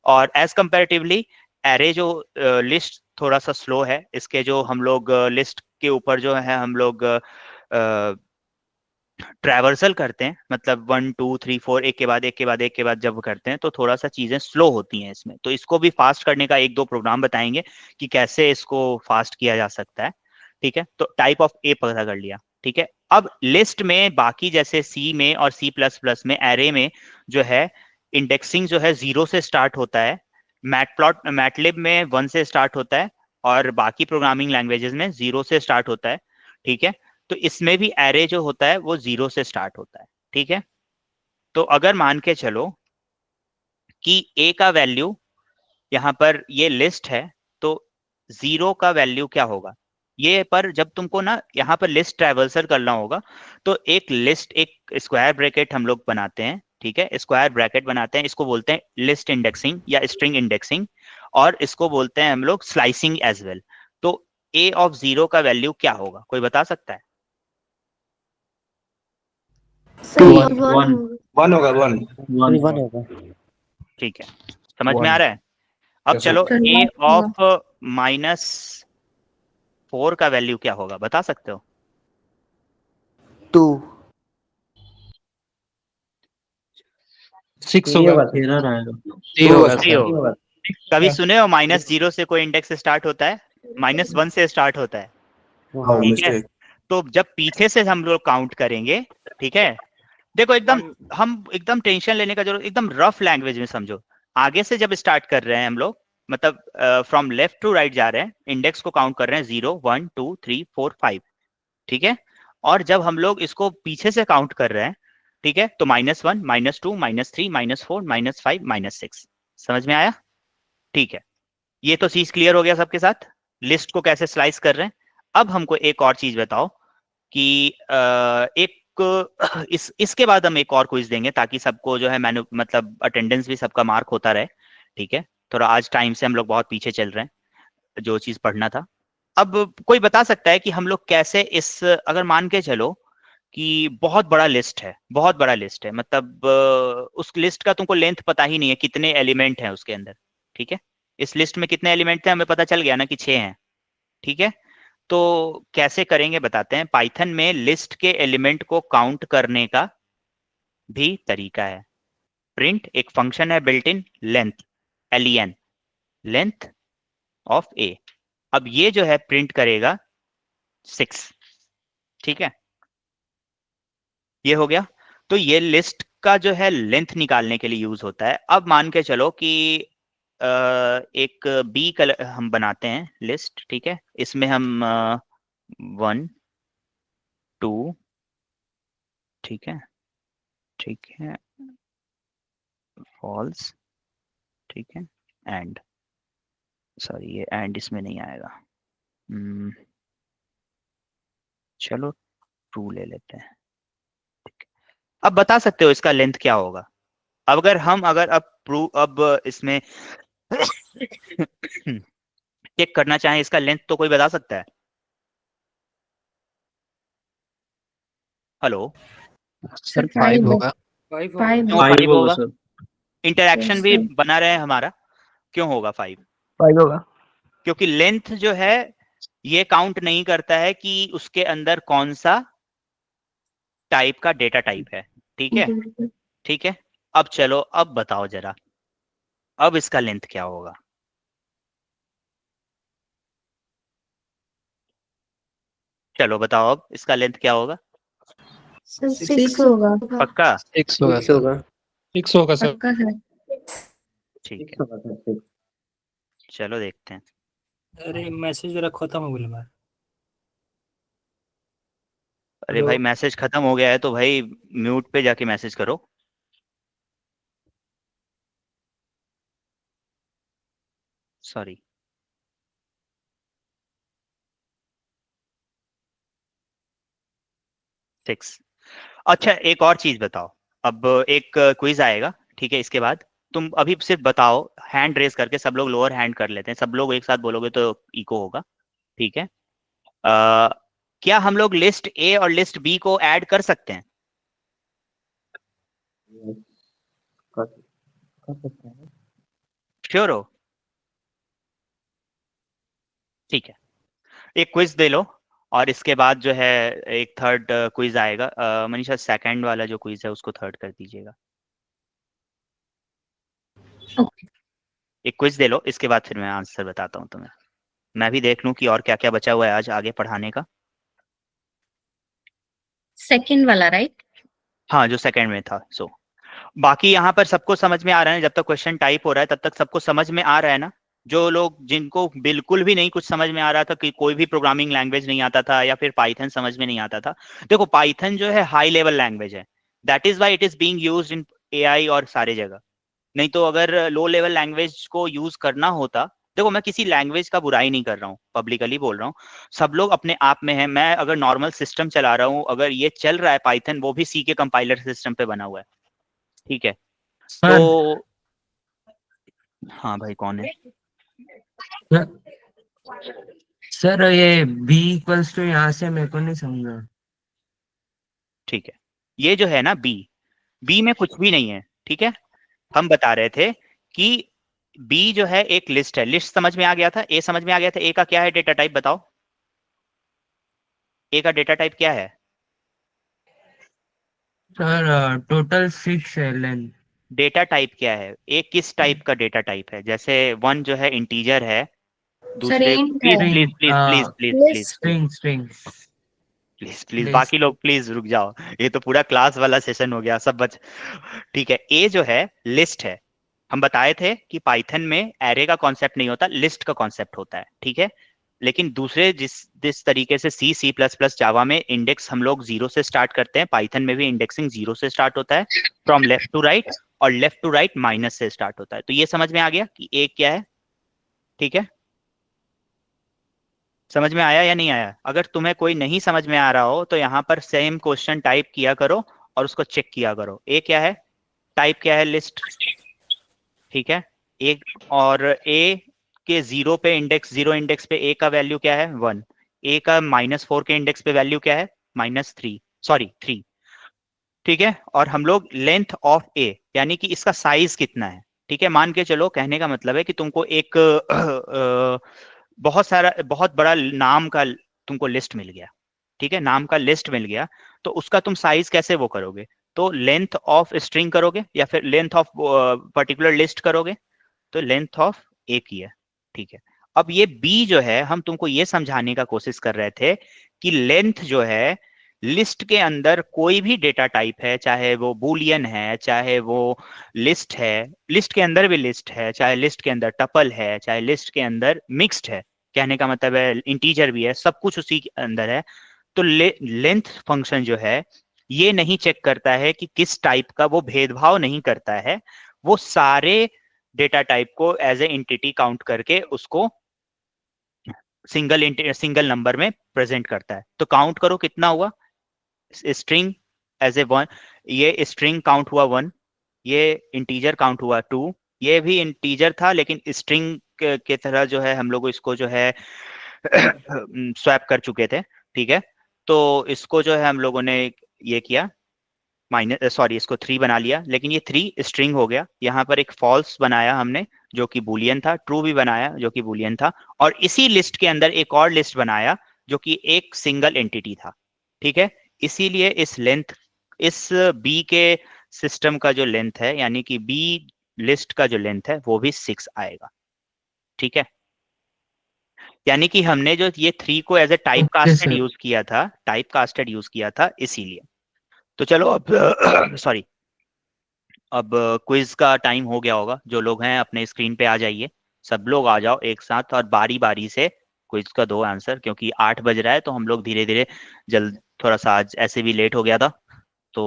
और एज कंपेरेटिवली एरे जो लिस्ट थोड़ा सा स्लो है। इसके जो हम लोग लिस्ट के ऊपर जो है हम लोग ट्रैवर्सल करते हैं, मतलब 1 2 3 4 एक के बाद एक के बाद एक के बाद जब करते हैं तो थोड़ा सा चीजें स्लो होती हैं इसमें। तो इसको भी फास्ट करने का 1 2 प्रोग्राम बताएंगे कि कैसे इसको फास्ट किया जा सकता है, ठीक है। तो टाइप ऑफ ए पता कर लिया, ठीक है। अब लिस्ट में बाकी जैसे सी में और C++ में एरे में जो है इंडेक्सिंग जो है 0 से स्टार्ट होता है, मैटलिब में 1 से स्टार्ट होता है, और बाकी प्रोग्रामिंग लैंग्वेजेस में 0 से स्टार्ट होता है, ठीक है। तो इसमें भी एरे जो होता है वो 0 से स्टार्ट होता है, ठीक है। तो अगर मान के चलो कि ए का वैल्यू यहाँ पर ये लिस्ट है तो 0 का वैल्यू क्या होगा, ये पर जब तुमको ना यहाँ पर लिस्ट ट्रैवर्सल करना होगा तो एक लिस्ट एक स्क्वायर ब्रैकेट हम लोग बनाते हैं, ठीक है, स्क्वायर ब्रैकेट बनाते हैं, इसको बोलते हैं लिस्ट इंडेक्सिंग या स्ट्रिंग इंडेक्सिंग, और इसको बोलते हैं हम लोग स्लाइसिंग एज वेल। तो a ऑफ 0 का वैल्यू क्या होगा, कोई बता सकता है? वन होगा वन। वन होगा। ठीक है, समझ में आ रहा है? अब Yes, चलो sir. a ऑफ -4 का वैल्यू क्या होगा, बता सकते हो? 2 6 होगा। 13 रहेगा। 3 होगा थ्री सर। होगा। कभी सुने हो -0 से कोई इंडेक्स स्टार्ट होता है? -1 से स्टार्ट होता है, हाँ, ठीक है? मिस्टेक। तो जब पीछे से हम लोग काउंट करेंगे, ठीक है, देखो एकदम हम एकदम टेंशन लेने का जरूरत, एकदम रफ लैंग्वेज में समझो। आगे से जब स्टार्ट कर रहे हैं हम लोग, मतलब फ्रॉम लेफ्ट टू राइट जा रहे हैं, इंडेक्स को काउंट कर रहे हैं 0 1 2 3 4 5, ठीक है? और जब हम लोग इसको पीछे से काउंट कर रहे हैं, ठीक है, तो -1 -2 -3 -4 -5 -6, समझ में आया? ठीक है, ये तो चीज क्लियर हो गया सबके साथ, लिस्ट को कैसे स्लाइस कर रहे हैं। अब हमको एक और चीज बताओ कि एक इसके बाद हम एक और क्विज देंगे ताकि सबको जो है मतलब अटेंडेंस भी सबका मार्क होता रहे, ठीक है? थोड़ा आज टाइम से हम लोग बहुत पीछे चल रहे हैं जो चीज पढ़ना था। अब कोई बता सकता है कि हम लोग कैसे इस, अगर मान के चलो कि बहुत बड़ा लिस्ट है, बहुत बड़ा लिस्ट है, मतलब उस लिस्ट का तुमको लेंथ पता ही नहीं है, कितने एलिमेंट हैं उसके अंदर, ठीक है? इस लिस्ट में कितने एलिमेंट थे हमें पता चल गया ना कि 6 हैं, ठीक है? तो कैसे करेंगे बताते हैं। पाइथन में लिस्ट के एलिमेंट को काउंट करने का भी तरीका है। प्रिंट एक फंक्शन है built in, length, len, length of a। अब ये जो है प्रिंट करेगा 6, ठीक है? ये हो गया। तो ये लिस्ट का जो है लेंथ निकालने के लिए यूज होता है। अब मान के चलो कि एक बी कलर हम बनाते हैं लिस्ट, ठीक है? इसमें हम 1 2, ठीक है, ठीक है, फॉल्स, ठीक है, एंड, सॉरी ये एंड इसमें नहीं आएगा, चलो ट्रू ले लेते हैं, ठीक है? अब बता सकते हो इसका लेंथ क्या होगा? अब अगर हम अब इसमें चेक करना चाहें इसका लेंथ, तो कोई बता सकता है? हेलो, सर 5 होगा। फाइव क्यों 5 होगा? इंटरैक्शन भी बना रहे हैं हमारा, क्यों होगा 5? 5 होगा। क्योंकि लेंथ जो है ये काउंट नहीं करता है कि उसके अंदर कौन सा टाइप का डेटा टाइप है, ठीक है? ठीक है, अब चलो अब बताओ जरा, अब इसका लेंथ क्या होगा? चलो बताओ अब इसका लेंथ क्या होगा? 6 होगा। पक्का? 6 होगा सर। 6 होगा सर। पक्का है। ठीक है, चलो देखते हैं। अरे मैसेज जरा खत्म हो गया मैं। अरे भाई मैसेज खत्म हो गया है तो भाई म्यूट पे जाके मैसेज करो। Sorry, six. अच्छा एक और चीज बताओ, अब एक क्विज आएगा, ठीक है? इसके बाद तुम अभी सिर्फ बताओ, हैंड रेज करके, सब लोग लोअर हैंड कर लेते हैं, सब लोग एक साथ बोलोगे तो इको होगा, ठीक है? क्या हम लोग लिस्ट ए और लिस्ट बी को ऐड कर सकते हैं? श्योर हो? ठीक है, एक क्विज दे लो और इसके बाद जो है एक थर्ड क्विज आएगा। मनीषा सेकंड वाला जो क्विज है उसको थर्ड कर दीजिएगा। एक क्विज दे लो, इसके बाद फिर मैं आंसर बताता हूँ तुम्हें। मैं भी देख लूं कि और क्या क्या बचा हुआ है आज आगे पढ़ाने का। सेकंड वाला राइट? हाँ जो सेकंड में था। सो बाकी यहाँ पर सबको समझ में आ रहा है, जब तक क्वेश्चन टाइप हो रहा है तब तक सबको समझ में आ रहा है ना? जो लोग जिनको बिल्कुल भी नहीं कुछ समझ में आ रहा था, कि कोई भी प्रोग्रामिंग लैंग्वेज नहीं आता था या फिर पाइथन समझ में नहीं आता था, देखो पाइथन जो है हाई लेवल लैंग्वेज है, that is why it is being used in AI और सारे जगह। नहीं तो अगर लो लेवल लैंग्वेज को यूज करना होता, देखो मैं किसी लैंग्वेज का बुराई नहीं कर रहा हूँ, पब्लिकली बोल रहा हूँ, सब लोग अपने आप में है। मैं अगर नॉर्मल सिस्टम चला रहा हूँ, अगर ये चल रहा है पाइथन, वो भी सी के कंपाइलर सिस्टम पे बना हुआ है, ठीक है, सर तो हाँ भाई कौन है? सर ये बी इक्वल्स टू यहाँ से मेरे को नहीं समझा। ठीक है, ये जो है ना बी में कुछ भी नहीं है, ठीक है। हम बता रहे थे कि बी जो है एक लिस्ट है, लिस्ट समझ में आ गया था, ए समझ में आ गया था। ए का क्या है डेटा टाइप बताओ, ए का डेटा टाइप क्या है? सर टोटल 6 है लेंथ। डेटा टाइप क्या है, ए किस टाइप का डेटा टाइप है? जैसे वन जो है इंटीजर है, सर दूसरे इंट प्लीज है, please please please please please list string string please please बाकी लोग प्लीज रुक जाओ, ये तो पूरा क्लास वाला सेशन हो गया सब बच। ठीक है, ए जो है लिस्ट है। हम बताए थे कि पाइथन में एरे का कॉन्सेप्ट नहीं होता, लिस्ट का कॉन्सेप्ट होता है, ठीक है। लेकिन दूसरे जिस तरीके से सी प्लस प्लस जावा में इंडेक्स हम लोग जीरो से स्टार्ट करते हैं, पाइथन में भी इंडेक्सिंग जीरो से स्टार्ट होता है, फ्रॉम लेफ्ट टू राइट, और लेफ्ट टू राइट माइनस से स्टार्ट होता है। तो ये समझ में आ गया कि ए क्या है, ठीक है। समझ में आया या नहीं आया? अगर तुम्हें कोई नहीं समझ में आ रहा हो तो यहाँ पर सेम क्वेश्चन टाइप किया करो और उसको चेक किया करो। ए क्या है, टाइप क्या है, लिस्ट, ठीक है। एक और ए के जीरो पे इंडेक्स, जीरो इंडेक्स पे ए का वैल्यू क्या है, 1। ए का -4 के इंडेक्स पे वैल्यू क्या है, -3, सॉरी 3, ठीक है। और हम लोग लेंथ ऑफ ए यानी कि इसका साइज कितना है, ठीक है। मान के चलो, कहने का मतलब है कि तुमको एक बहुत बड़ा नाम का तुमको लिस्ट मिल गया, ठीक है, नाम का लिस्ट मिल गया, तो उसका तुम साइज कैसे वो करोगे? तो लेंथ ऑफ स्ट्रिंग करोगे या फिर लेंथ ऑफ पर्टिकुलर लिस्ट करोगे? तो लेंथ ऑफ ए की है, ठीक है। अब ये बी जो है, हम तुमको ये समझाने का कोशिश कर रहे थे कि लेंथ जो है लिस्ट के अंदर कोई भी डेटा टाइप है, चाहे वो बूलियन है, चाहे वो लिस्ट है, लिस्ट के अंदर भी लिस्ट है, चाहे लिस्ट के अंदर टपल है, चाहे लिस्ट के अंदर मिक्स्ड है, कहने का मतलब है इंटीजर भी है, सब कुछ उसी के अंदर है। तो लेंथ फंक्शन जो है ये नहीं चेक करता है कि किस टाइप का, वो भेदभाव नहीं करता है, वो सारे डेटा टाइप को एज ए एंटिटी काउंट करके उसको सिंगल नंबर में प्रेजेंट करता है। तो काउंट करो कितना हुआ, स्ट्रिंग एज ए 1, ये स्ट्रिंग काउंट हुआ 1, ये इंटीजर काउंट हुआ 2, ये भी इंटीजर था लेकिन स्ट्रिंग के तरह जो है हम लोग इसको जो है स्वैप कर चुके थे, ठीक है। तो इसको जो है हम लोगों ने ये किया, इसको 3 बना लिया, लेकिन ये 3 स्ट्रिंग हो गया। यहाँ पर एक फॉल्स बनाया हमने जो कि बूलियन था, ट्रू भी बनाया जो कि बूलियन था, और इसी लिस्ट के अंदर एक और लिस्ट बनाया जो कि एक सिंगल एंटिटी था, ठीक है। इसीलिए इस लेंथ, इस बी के सिस्टम का जो लेंथ है, यानी कि बी लिस्ट का जो लेंथ है वो भी 6 आएगा, ठीक है। यानी कि हमने जो ये 3 को as a type okay casted sir. Use किया था, टाइप कास्टेड यूज किया था इसीलिए। तो चलो अब सॉरी, अब क्विज का टाइम हो गया होगा। जो लोग हैं अपने स्क्रीन पे आ जाइए, सब लोग आ जाओ एक साथ और बारी बारी से क्विज का दो आंसर, क्योंकि 8 बज रहा है तो हम लोग धीरे धीरे जल्द, थोड़ा सा आज ऐसे भी लेट हो गया था तो।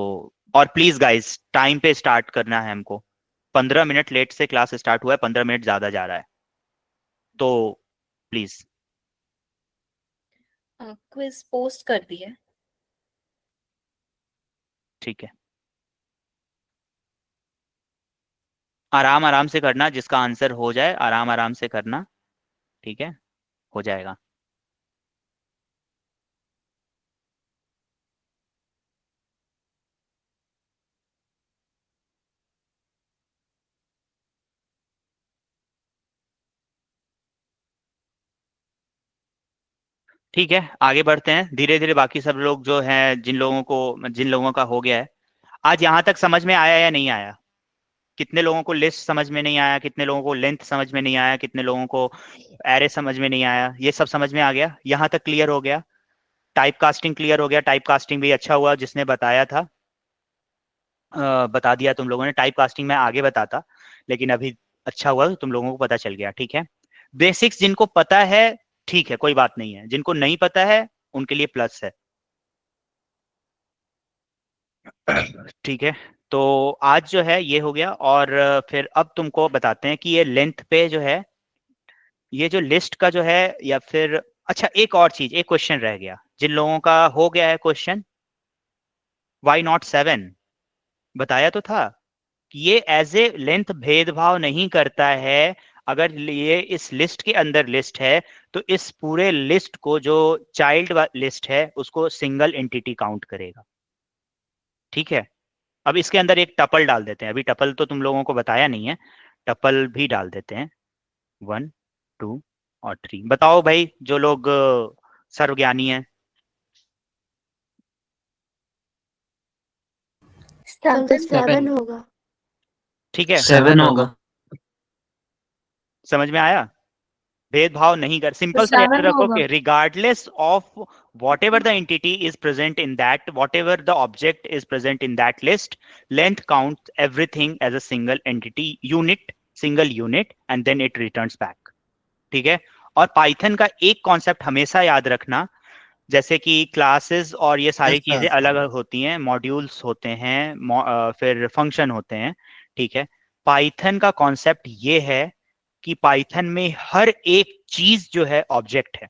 और प्लीज गाइस टाइम पे स्टार्ट करना है हमको, 15 मिनट लेट से क्लास स्टार्ट हुआ है, 15 मिनट ज्यादा जा रहा है, तो प्लीज। क्विज पोस्ट कर दिया। ठीक है, आराम आराम से करना, जिसका आंसर हो जाए आराम आराम से करना, ठीक है, हो जाएगा। ठीक है, आगे बढ़ते हैं धीरे धीरे। बाकी सब लोग जो हैं, जिन लोगों का हो गया है, आज यहाँ तक समझ में आया या नहीं आया? कितने लोगों को लिस्ट समझ में नहीं आया, कितने लोगों को लेंथ समझ में नहीं आया, कितने लोगों को एरे समझ में नहीं आया? ये सब समझ में आ गया, यहाँ तक क्लियर हो गया। टाइप कास्टिंग क्लियर हो गया, टाइप कास्टिंग भी अच्छा हुआ जिसने बताया था, बता दिया तुम लोगों ने। टाइप कास्टिंग मैं आगे बताता, लेकिन अभी अच्छा हुआ तुम लोगों को पता चल गया, ठीक है। बेसिक्स जिनको पता है ठीक है, कोई बात नहीं है, जिनको नहीं पता है उनके लिए प्लस है, ठीक है। तो आज जो है ये हो गया, और फिर अब तुमको बताते हैं कि ये लेंथ पे जो है, ये जो लिस्ट का जो है, या फिर अच्छा एक और चीज, एक क्वेश्चन रह गया जिन लोगों का हो गया है क्वेश्चन, वाई नॉट 7? बताया तो था, ये एज ए लेंथ भेदभाव नहीं करता है। अगर ये इस लिस्ट के अंदर लिस्ट है तो इस पूरे लिस्ट को जो चाइल्ड लिस्ट है उसको सिंगल एंटिटी काउंट करेगा। ठीक है, अब इसके अंदर एक टपल डाल देते हैं। अभी टपल तो तुम लोगों को बताया नहीं है, टपल भी डाल देते हैं 1 2 और 3। बताओ भाई जो लोग सर्वज्ञानी हैं। सर 7 7 होगा। ठीक है, 7 होगा। समझ में आया? भेदभाव नहीं कर, सिंपल सा याद 7 रखो होगा। कि regardless of whatever the entity is present in that, whatever the object is present in that list, length counts everything as a single entity unit, single unit, and then it returns back। ठीक है, और Python का एक concept हमेशा याद रखना, जैसे कि क्लासेस और ये सारी अच्छा। चीजें अलग होती हैं, मॉड्यूल्स होते हैं, फिर फंक्शन होते हैं। ठीक है, पाइथन का कॉन्सेप्ट ये है कि पाइथन में हर एक चीज जो है ऑब्जेक्ट है।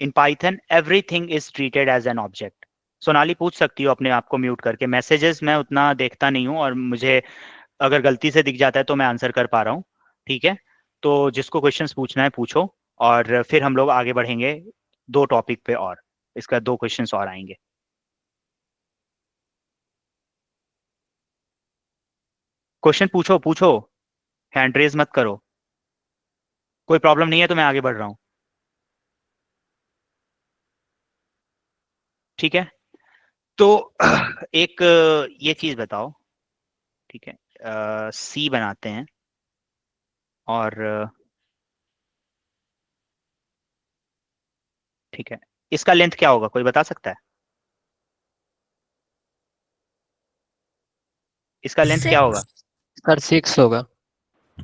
In Python everything is treated as an object. Sonali पूछ सकती हो अपने आप को म्यूट करके, मैसेजेस मैं उतना देखता नहीं हूँ और मुझे अगर गलती से दिख जाता है तो मैं आंसर कर पा रहा हूँ। ठीक है, तो जिसको क्वेश्चंस पूछना है पूछो, और फिर हम लोग आगे बढ़ेंगे 2 टॉपिक पे, और इसका 2 क्वेश्चंस और आएंगे। क्वेश्चन पूछो पूछो, हैंड रेज मत करो। कोई प्रॉब्लम नहीं है तो मैं आगे बढ़ रहा हूँ। ठीक है, तो एक ये चीज बताओ। ठीक है, सी बनाते हैं और ठीक है, इसका लेंथ क्या होगा, कोई बता सकता है? इसका लेंथ क्या होगा? सर 6 होगा।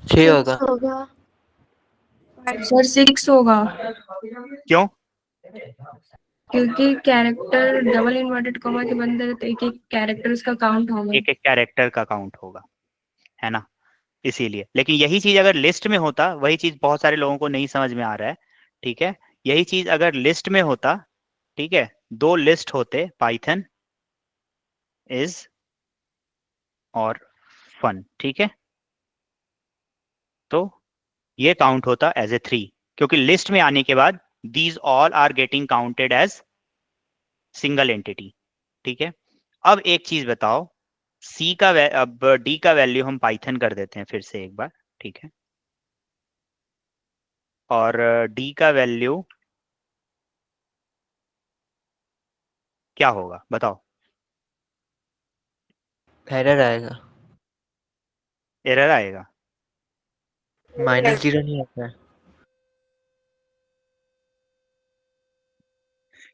6 होगा। होगा। सर 6 होगा, क्यों? क्योंकि कैरेक्टर डबल इन्वर्टेड कॉमा के बंदे तो एक एक कैरेक्टर उसका काउंट होगा। एक एक कैरेक्टर का काउंट होगा, है ना, इसीलिए। लेकिन यही चीज अगर लिस्ट में होता, वही चीज बहुत सारे लोगों को नहीं समझ में आ रहा है। ठीक है, यही चीज अगर लिस्ट में होता, ठीक है, 2 लिस्ट होते, पाइथन इज और फन। ठीक है, तो ये काउंट होता एज ए 3, क्योंकि लिस्ट में आने के बाद these all are getting counted as single entity. ठीक है, अब एक चीज बताओ, सी का अब डी का वैल्यू हम पाइथन कर देते हैं फिर से एक बार। ठीक है, और डी का वैल्यू क्या होगा बताओ? एरर आएगा। एरर आएगा। -0 नहीं आता है।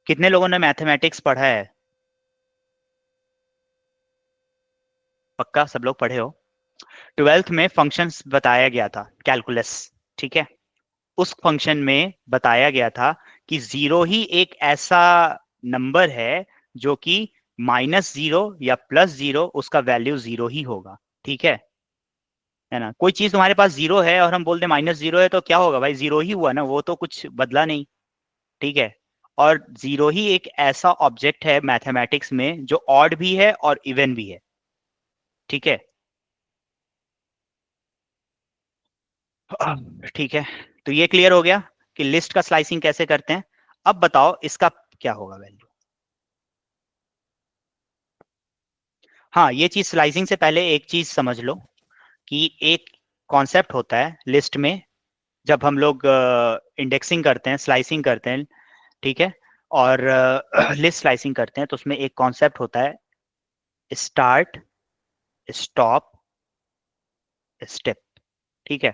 कितने लोगों ने मैथमेटिक्स पढ़ा है? पक्का सब लोग पढ़े हो? 12th में फंक्शंस बताया गया था, कैलकुलस। ठीक है, उस फंक्शन में बताया गया था कि 0 ही एक ऐसा नंबर है जो कि -0 या +0 उसका वैल्यू 0 ही होगा। ठीक है ना? कोई चीज तुम्हारे पास 0 है और हम बोल दें -0 है तो क्या होगा भाई? 0 ही हुआ ना, वो तो कुछ बदला नहीं। ठीक है, और 0 ही एक ऐसा ऑब्जेक्ट है मैथमेटिक्स में जो ऑड भी है और इवन भी है। ठीक है, ठीक है, तो ये क्लियर हो गया कि लिस्ट का स्लाइसिंग कैसे करते हैं। अब बताओ इसका क्या होगा वैल्यू? हाँ, ये चीज स्लाइसिंग से पहले एक चीज समझ लो कि एक कॉन्सेप्ट होता है लिस्ट में, जब हम लोग इंडेक्सिंग करते हैं, स्लाइसिंग करते हैं, ठीक है, और लिस्ट स्लाइसिंग करते हैं, तो उसमें एक कॉन्सेप्ट होता है स्टार्ट स्टॉप स्टेप। ठीक है,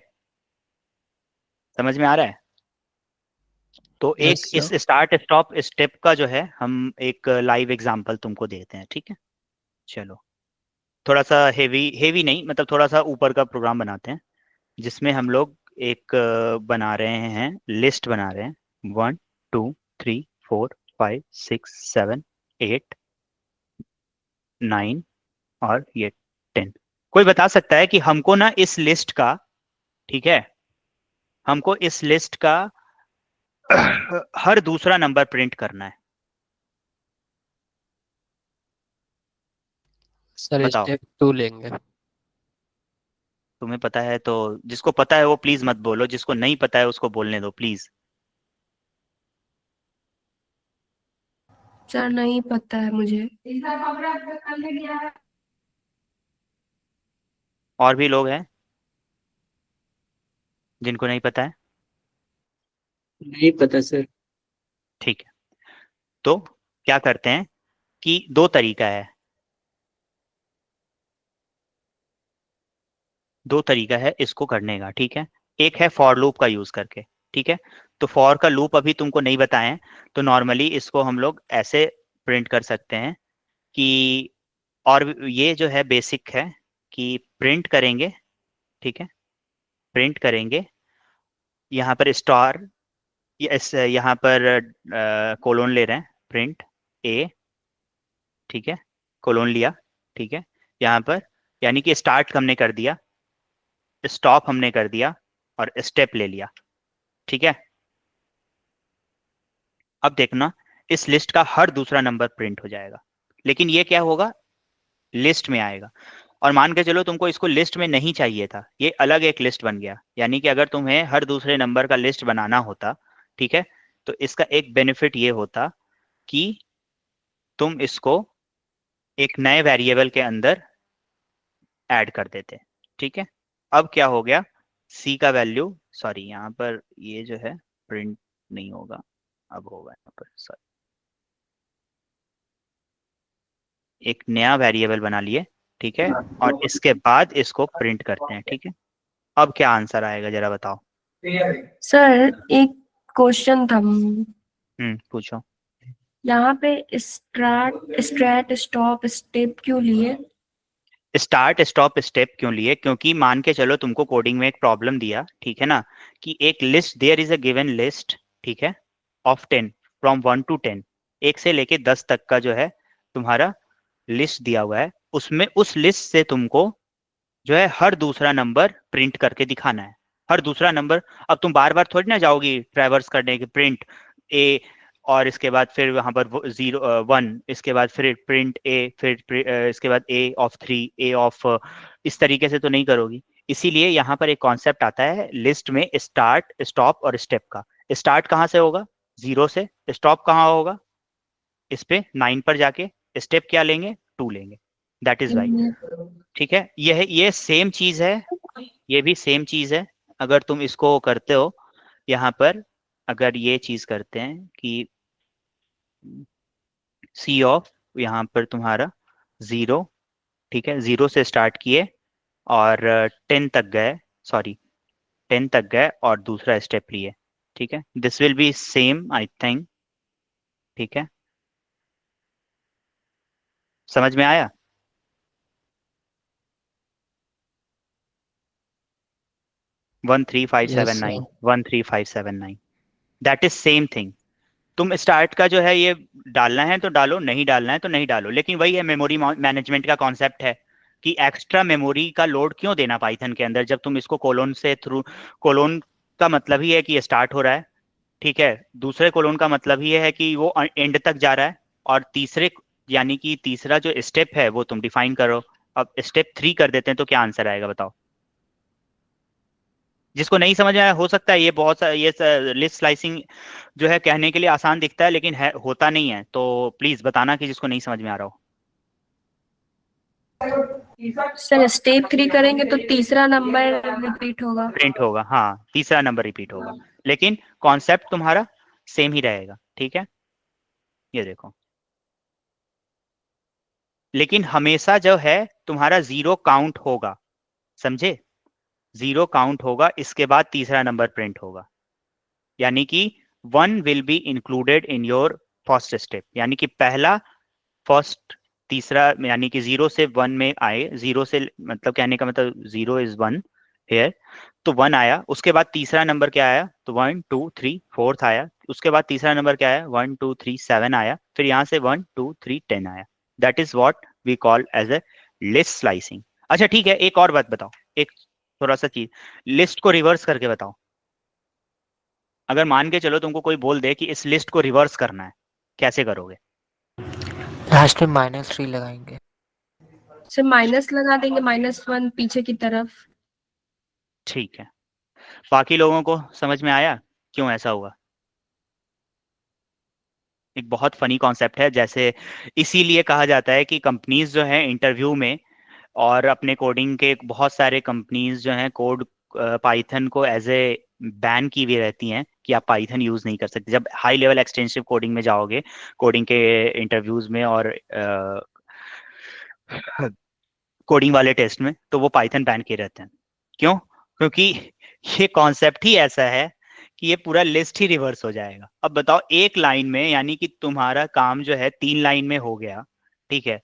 समझ में आ रहा है? तो एक Yes, इस sir. स्टार्ट स्टॉप स्टेप का जो है हम एक लाइव एग्जांपल तुमको देते हैं। ठीक है, चलो थोड़ा सा हेवी नहीं, मतलब थोड़ा सा ऊपर का प्रोग्राम बनाते हैं, जिसमें हम लोग एक बना रहे हैं, लिस्ट बना रहे हैं 1 2 3 4 5 6 7 8 9 और ये 10। कोई बता सकता है कि हमको ना इस लिस्ट का, ठीक है, हमको इस लिस्ट का हर दूसरा नंबर प्रिंट करना है। सर बताओ। स्टेप 2 लेंगे। तुम्हें पता है तो, जिसको पता है वो प्लीज मत बोलो, जिसको नहीं पता है उसको बोलने दो प्लीज। सर नहीं पता है मुझे। और भी लोग हैं जिनको नहीं पता है? नहीं पता सर। ठीक है, तो क्या करते हैं कि दो तरीका है, दो तरीका है इसको करने का, ठीक है। एक है फॉर लूप का यूज करके, ठीक है। तो फॉर का लूप अभी तुमको नहीं बताएं, तो नॉर्मली इसको हम लोग ऐसे प्रिंट कर सकते हैं कि, और ये जो है बेसिक है कि प्रिंट करेंगे, ठीक है, प्रिंट करेंगे यहाँ पर स्टार, यहाँ पर कोलोन ले रहे हैं, प्रिंट ए, ठीक है, कोलोन लिया, ठीक है, यहाँ पर यानी कि स्टार्ट हमने कर दिया, स्टॉप हमने कर दिया, और स्टेप ले लिया, ठीक है। अब देखना इस लिस्ट का हर दूसरा नंबर प्रिंट हो जाएगा, लेकिन ये क्या होगा, लिस्ट में आएगा। और मान के चलो तुमको इसको लिस्ट में नहीं चाहिए था, ये अलग एक लिस्ट बन गया, यानी कि अगर तुम्हें हर दूसरे नंबर का लिस्ट बनाना होता, ठीक है, तो इसका एक बेनिफिट ये होता कि तुम इसको एक नए वेरिएबल के अंदर ऐड कर देते, ठीक है। अब क्या हो गया, सी का वैल्यू, सॉरी यहाँ पर ये जो है प्रिंट नहीं होगा, अब होगा यहाँ पर, सॉरी, एक नया वेरिएबल बना लिए, ठीक है, और इसके बाद इसको प्रिंट करते हैं, ठीक है। अब क्या आंसर आएगा जरा बताओ। सर एक क्वेश्चन था, पूछो। यहाँ पे स्ट्रैट स्टॉप स्टेप क्यों लिए? स्टार्ट स्टॉप स्टेप क्यों लिए, क्योंकि मान के चलो तुमको कोडिंग में एक प्रॉब्लम दिया, ठीक है ना, कि एक list, there is a given list, ठीक है, ऑफ 10 फ्रॉम 1 to 10, एक से लेके 10 तक का जो है तुम्हारा लिस्ट दिया हुआ है, उसमें उस लिस्ट से तुमको जो है हर दूसरा नंबर प्रिंट करके दिखाना है, हर दूसरा नंबर। अब तुम बार बार थोड़ी ना जाओगी ट्रैवर्स करने के, प्रिंट ए और इसके बाद फिर वहां पर 0 1, इसके बाद फिर प्रिंट ए, फिर इसके बाद ए ऑफ 3, ए ऑफ, इस तरीके से तो नहीं करोगी। इसीलिए यहाँ पर एक कॉन्सेप्ट आता है लिस्ट में, स्टार्ट स्टॉप और स्टेप का। स्टार्ट कहाँ से होगा, 0 से, स्टॉप कहाँ होगा, इस पे 9 पर जाके, स्टेप क्या लेंगे, 2 लेंगे, दैट इज वाई, ठीक है। ये सेम चीज है, ये भी सेम चीज है। अगर तुम इसको करते हो यहाँ पर, अगर ये चीज करते हैं कि सी ऑफ, यहाँ पर तुम्हारा 0, ठीक है, 0 से स्टार्ट किए और 10 तक गए, सॉरी 10 तक गए और दूसरा स्टेप लिए, ठीक है। This will be same I think, ठीक है, समझ में आया। One three five Yes, seven sir. Nine 13579, that is same thing. तुम स्टार्ट का जो है ये डालना है तो डालो, नहीं डालना है तो नहीं डालो, लेकिन वही है, मेमोरी मैनेजमेंट का कॉन्सेप्ट है कि एक्स्ट्रा मेमोरी का लोड क्यों देना पाइथन के अंदर, जब तुम इसको कोलोन से थ्रू, कोलोन का मतलब ही है कि ये स्टार्ट हो रहा है, ठीक है, दूसरे कोलोन का मतलब ही है कि वो एंड तक जा रहा है, और तीसरे यानी कि तीसरा जो स्टेप है वो तुम डिफाइन करो। अब स्टेप 3 कर देते हैं तो क्या आंसर आएगा बताओ। जिसको नहीं समझ आया, हो सकता है ये बहुत सा, ये लिस्ट स्लाइसिंग जो है कहने के लिए आसान दिखता है, लेकिन है, होता नहीं है, तो प्लीज बताना कि जिसको नहीं समझ में आ रहा हो। सर स्टेप 3 करेंगे तो तीसरा नंबर रिपीट होगा। प्रिंट होगा, हाँ, तीसरा नंबर रिपीट होगा, लेकिन कॉन्सेप्ट तुम्हारा सेम ही रहेगा, ठीक है। ये देखो, लेकिन हमेशा जो है तुम्हारा 0 काउंट होगा, समझे, 0 काउंट होगा, इसके बाद तीसरा नंबर प्रिंट होगा, यानी कि 1 will be included in your first step, यानी कि पहला फर्स्ट तीसरा, यानी कि 0 से 1 में आए, 0 से मतलब कहने का मतलब 0 is 1 हेयर, तो 1 आया, उसके बाद तीसरा नंबर क्या आया, तो 1 2 3 4th आया, उसके बाद तीसरा नंबर क्या आया, 1 2 3 7 आया, फिर यहाँ से 1 2 3 10 आया, that is what we call as a list slicing. अच्छा ठीक है, एक और बात बताओ, एक थोड़ा सा चीज, लिस्ट को रिवर्स करके बताओ। अगर मान के चलो तुमको कोई बोल दे कि इस लिस्ट को रिवर्स करना है, कैसे करोगे? लास्ट में -3 लगाएंगे। सर माइनस लगा देंगे, -1 पीछे की तरफ। ठीक है, बाकी लोगों को समझ में आया क्यों ऐसा हुआ? एक बहुत फनी कॉन्सेप्ट है, जैसे इसीलिए कहा जाता है कि कंपनीज जो है इंटरव्यू में और अपने कोडिंग के बहुत सारे कंपनीज जो हैं कोड पाइथन को एज ए बैन की हुई रहती हैं कि आप पाइथन यूज नहीं कर सकते। जब हाई लेवल एक्सटेंसिव कोडिंग में जाओगे, कोडिंग के इंटरव्यूज में और कोडिंग वाले टेस्ट में, तो वो पाइथन बैन किए रहते हैं। क्यों? क्योंकि ये कॉन्सेप्ट ही ऐसा है कि ये पूरा लिस्ट ही रिवर्स हो जाएगा। अब बताओ, एक लाइन में, यानी कि तुम्हारा काम जो है 3 लाइन में हो गया, ठीक है,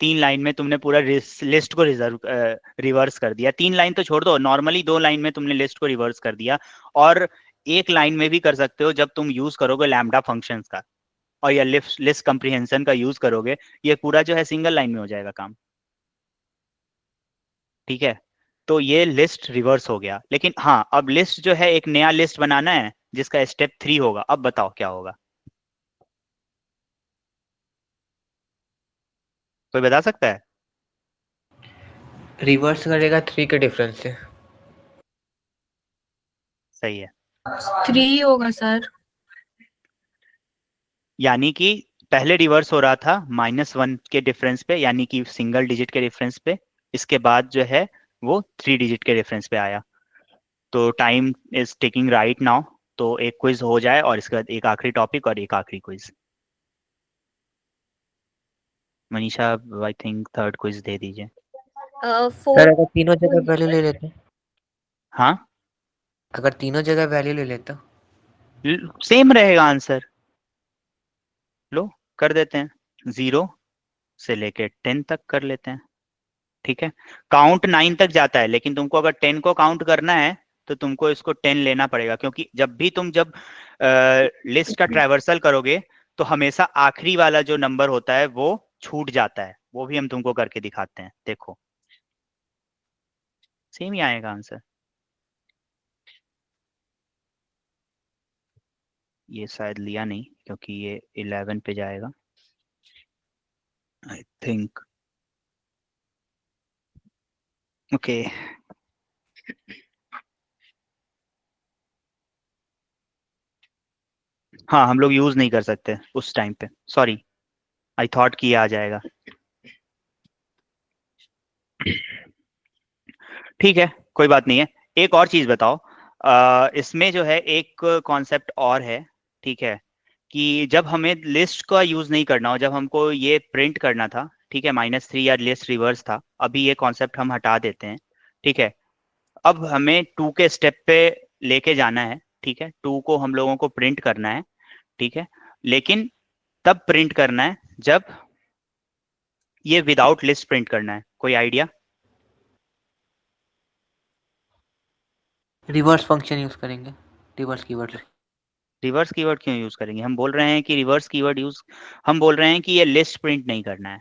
3 लाइन में तुमने पूरा लिस्ट को रिवर्स कर दिया। 3 लाइन तो छोड़ दो, नॉर्मली 2 लाइन में तुमने लिस्ट को रिवर्स कर दिया, और एक लाइन में भी कर सकते हो जब तुम यूज करोगे लैम्डा फंक्शंस का, और या लिस्ट कंप्रीहेंशन का यूज करोगे, ये पूरा जो है सिंगल लाइन में हो जाएगा काम। ठीक है, तो ये लिस्ट रिवर्स हो गया। लेकिन हाँ, अब लिस्ट जो है, एक नया लिस्ट बनाना है जिसका स्टेप 3 होगा। अब बताओ क्या होगा? कोई बता सकता है? रिवर्स करेगा 3 के डिफरेंस से। सही है, 3 होगा सर। यानी कि पहले रिवर्स हो रहा था -1 के डिफरेंस पे, यानी कि सिंगल डिजिट के डिफरेंस पे। इसके बाद जो है वो 3 डिजिट के डिफरेंस पे आया। तो time is taking right now, तो एक क्विज हो जाए और इसके बाद एक आखिरी टॉपिक और एक आखिरी quiz. Manisha, I think third quiz दे दीजिए। सर 4 अगर तीनों जगह वैल्यू ले लेते, हाँ, अगर तीनों जगह वैल्यू ले लेता। सेम रहेगा आंसर। लो, कर देते हैं, 0 से लेके 10 तक कर लेते हैं। ठीक है, काउंट 9 तक जाता है, लेकिन तुमको अगर 10 को काउंट करना है तो तुमको इसको 10 लेना पड़ेगा, क्योंकि जब लिस्ट का ट्रैवर्सल करोगे तो हमेशा आखिरी वाला जो नंबर होता है वो छूट जाता है। वो भी हम तुमको करके दिखाते हैं, देखो सेम ही आएगा आंसर। ये शायद लिया नहीं, क्योंकि ये 11 पे जाएगा आई थिंक। ओके, हाँ, हम लोग यूज नहीं कर सकते उस टाइम पे, सॉरी। आई थॉट कि ये आ जाएगा। ठीक है, कोई बात नहीं है। एक और चीज बताओ, इसमें जो है एक कॉन्सेप्ट और है, ठीक है, कि जब हमें लिस्ट का यूज नहीं करना हो, जब हमको ये प्रिंट करना था, ठीक है, -3 या लिस्ट रिवर्स था, अभी ये कॉन्सेप्ट हम हटा देते हैं। ठीक है, अब हमें 2 के स्टेप पे लेके जाना है। ठीक है, 2 को हम लोगों को प्रिंट करना है। ठीक है, लेकिन तब प्रिंट करना है जब ये विदाउट लिस्ट प्रिंट करना है। कोई आइडिया? रिवर्स फंक्शन यूज करेंगे, रिवर्स कीवर्ड। रिवर्स कीवर्ड क्यों यूज करेंगे? हम बोल रहे हैं कि रिवर्स कीवर्ड यूज, हम बोल रहे हैं कि ये लिस्ट प्रिंट नहीं करना है।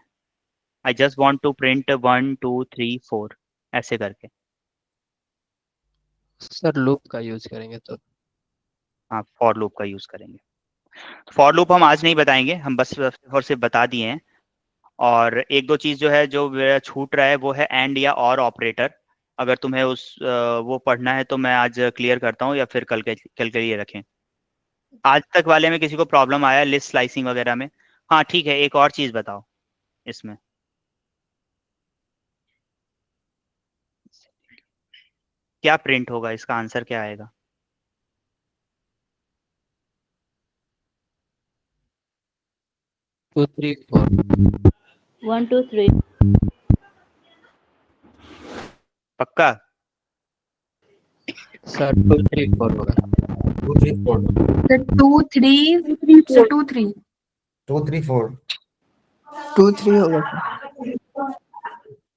I just want to print 1 2 3 4 ऐसे करके। सर लूप का यूज करेंगे तो। हाँ, फॉर लूप का यूज करेंगे। फॉर लूप हम आज नहीं बताएंगे, हम बस और सिर्फ बता दिए हैं। और एक दो चीज जो है, जो मेरा छूट रहा है, वो है एंड या और ऑपरेटर। अगर तुम्हें वो पढ़ना है तो मैं आज क्लियर करता हूँ, या फिर कल के लिए रखें। आज तक वाले में किसी को प्रॉब्लम आया लिस्ट स्लाइसिंग वगैरह में? हाँ ठीक है, एक और चीज बताओ इसमें। क्या प्रिंट होगा? इसका आंसर क्या आएगा? 2 3 4 1 2 3 पक्का? सर 2 3 4 होगा। 2 3 4 सर 2 3 सर 2 3 2 3 4 2 3 होगा सर।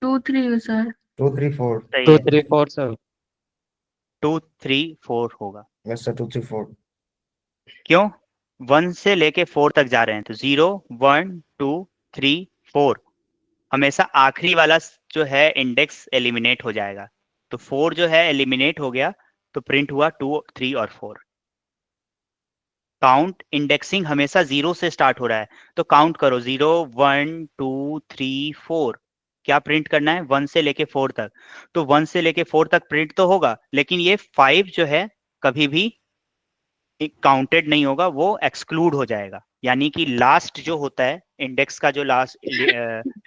2 3 सर। 2 3 4 सही 2 है, 3 4 सर। 2 3 4 होगा। यस सर 2 3 4 क्यों? 1 से लेके 4 तक जा रहे हैं, तो 0 1 2 3 4, हमेशा आखिरी वाला जो है इंडेक्स एलिमिनेट हो जाएगा। तो 4 जो है एलिमिनेट हो गया, तो प्रिंट हुआ 2 3 और 4। काउंट इंडेक्सिंग हमेशा 0 से स्टार्ट हो रहा है, तो काउंट करो 0 1 2 3 4। क्या प्रिंट करना है 1 से लेके 4 तक। तो 1 से लेके 4 तक प्रिंट तो होगा, लेकिन ये 5 जो है कभी भी काउंटेड नहीं होगा, वो एक्सक्लूड हो जाएगा। यानी कि लास्ट जो होता है इंडेक्स का, जो लास्ट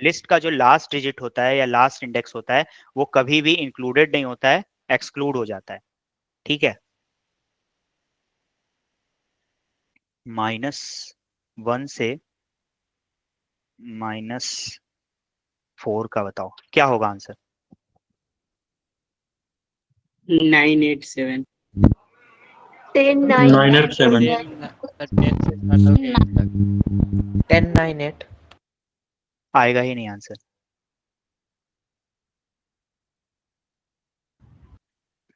लिस्ट का जो लास्ट डिजिट होता है या लास्ट इंडेक्स होता है, वो कभी भी इंक्लूडेड नहीं होता है, एक्सक्लूड हो जाता है। ठीक है। -1 से -4 का बताओ क्या होगा आंसर। 987 10 987 10 9 8 आएगा ही नहीं आंसर।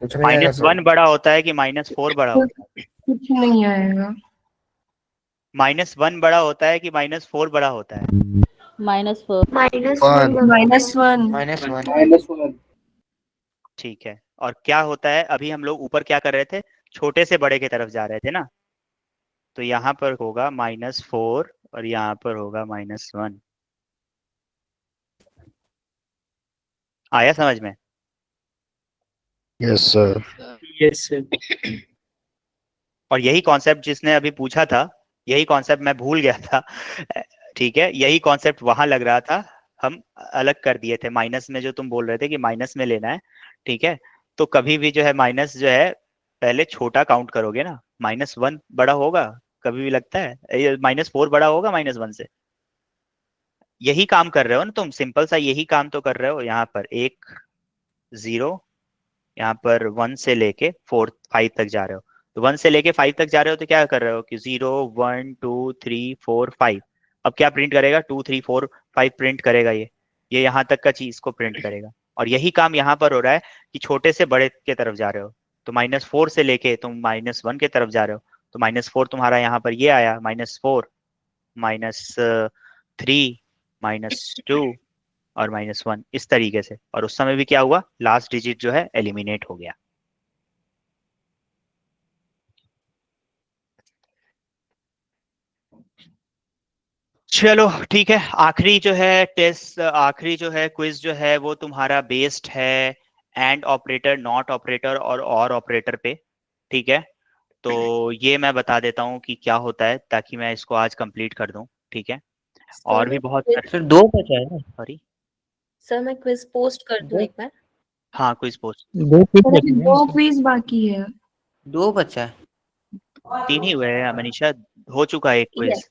कुछ नहीं आएगा सर। -1 बड़ा होता है कि -4 बड़ा होता है? कुछ नहीं आएगा। -1 बड़ा होता है कि -4 बड़ा होता है? -4 -1 ठीक है। और क्या होता है, अभी हम लोग ऊपर क्या कर रहे थे, छोटे से बड़े की तरफ जा रहे थे ना, तो यहाँ पर होगा -4 और यहाँ पर होगा -1। आया समझ में? Yes sir. Yes sir. और यही कॉन्सेप्ट जिसने अभी पूछा था, यही कॉन्सेप्ट मैं भूल गया था। ठीक है, यही कॉन्सेप्ट वहां लग रहा था, हम अलग कर दिए थे। माइनस में जो तुम बोल रहे थे कि माइनस में लेना है, ठीक है, तो कभी भी जो है माइनस जो है पहले छोटा काउंट करोगे ना। -1 बड़ा होगा कभी भी, लगता है -4 बड़ा होगा -1 से। यही काम कर रहे हो ना तुम, सिंपल सा यही काम तो कर रहे हो। यहाँ पर 1 0, यहाँ पर 1 से लेके 5 तक जा रहे हो। तो 1 से लेके 5 तक जा रहे हो तो क्या कर रहे हो कि 0 1 2 3 4 5। अब क्या प्रिंट करेगा, 2 3 4 5 प्रिंट करेगा। ये यहाँ तक का चीज को प्रिंट करेगा। और यही काम यहाँ पर हो रहा है कि छोटे से बड़े के तरफ जा रहे हो। तो -4 से लेके तुम -1 के तरफ जा रहे हो, तो -4 तुम्हारा यहाँ पर ये आया, -4 -3 -2 और -1, इस तरीके से। और उस समय भी क्या हुआ, लास्ट डिजिट जो है एलिमिनेट हो गया। चलो ठीक है, आखिरी जो है टेस्ट, आखिरी जो है क्विज जो है वो तुम्हारा बेस्ड है एंड ऑपरेटर, नॉट ऑपरेटर और ऑपरेटर पे। ठीक है, तो ये मैं बता देता हूँ कि क्या होता है, ताकि मैं इसको आज कंप्लीट कर दूं। ठीक है, और भी बहुत फिर 2 बचा है ना। सॉरी सर मैं क्विज पोस्ट कर दूं एक बार। हाँ, क्विज पोस्ट। 2 दो क्विज बाकी है। 2 बचा है। 3 ही हुए हैं मनीषा, हो चुका है एक Yes. क्विज।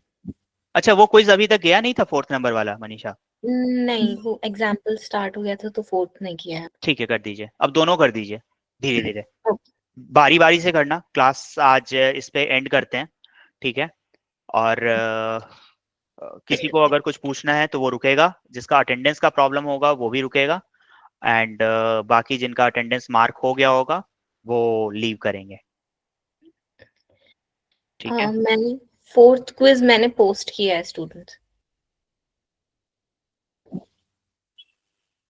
अच्छा, वो क्विज अभी तक गया नहीं था 4th नंबर वाला मनीषा? नहीं, वो एग्जाम्पल स्टार्ट हो गया था तो 4th नहीं किया है। ठीक है, कर दीजिए, अब दोनों कर दीजिए धीरे धीरे, बारी बारी से करना। क्लास आज इस पे एंड करते हैं, ठीक है। और किसी को अगर कुछ पूछना है तो वो रुकेगा, जिसका अटेंडेंस का प्रॉब्लम होगा वो भी रुकेगा, एंड बाकी जिनका अटेंडेंस मार्क हो गया होगा वो लीव करेंगे। ठीक है, मैंने 4th क्विज मैंने पोस्ट किया है स्टूडेंट्स।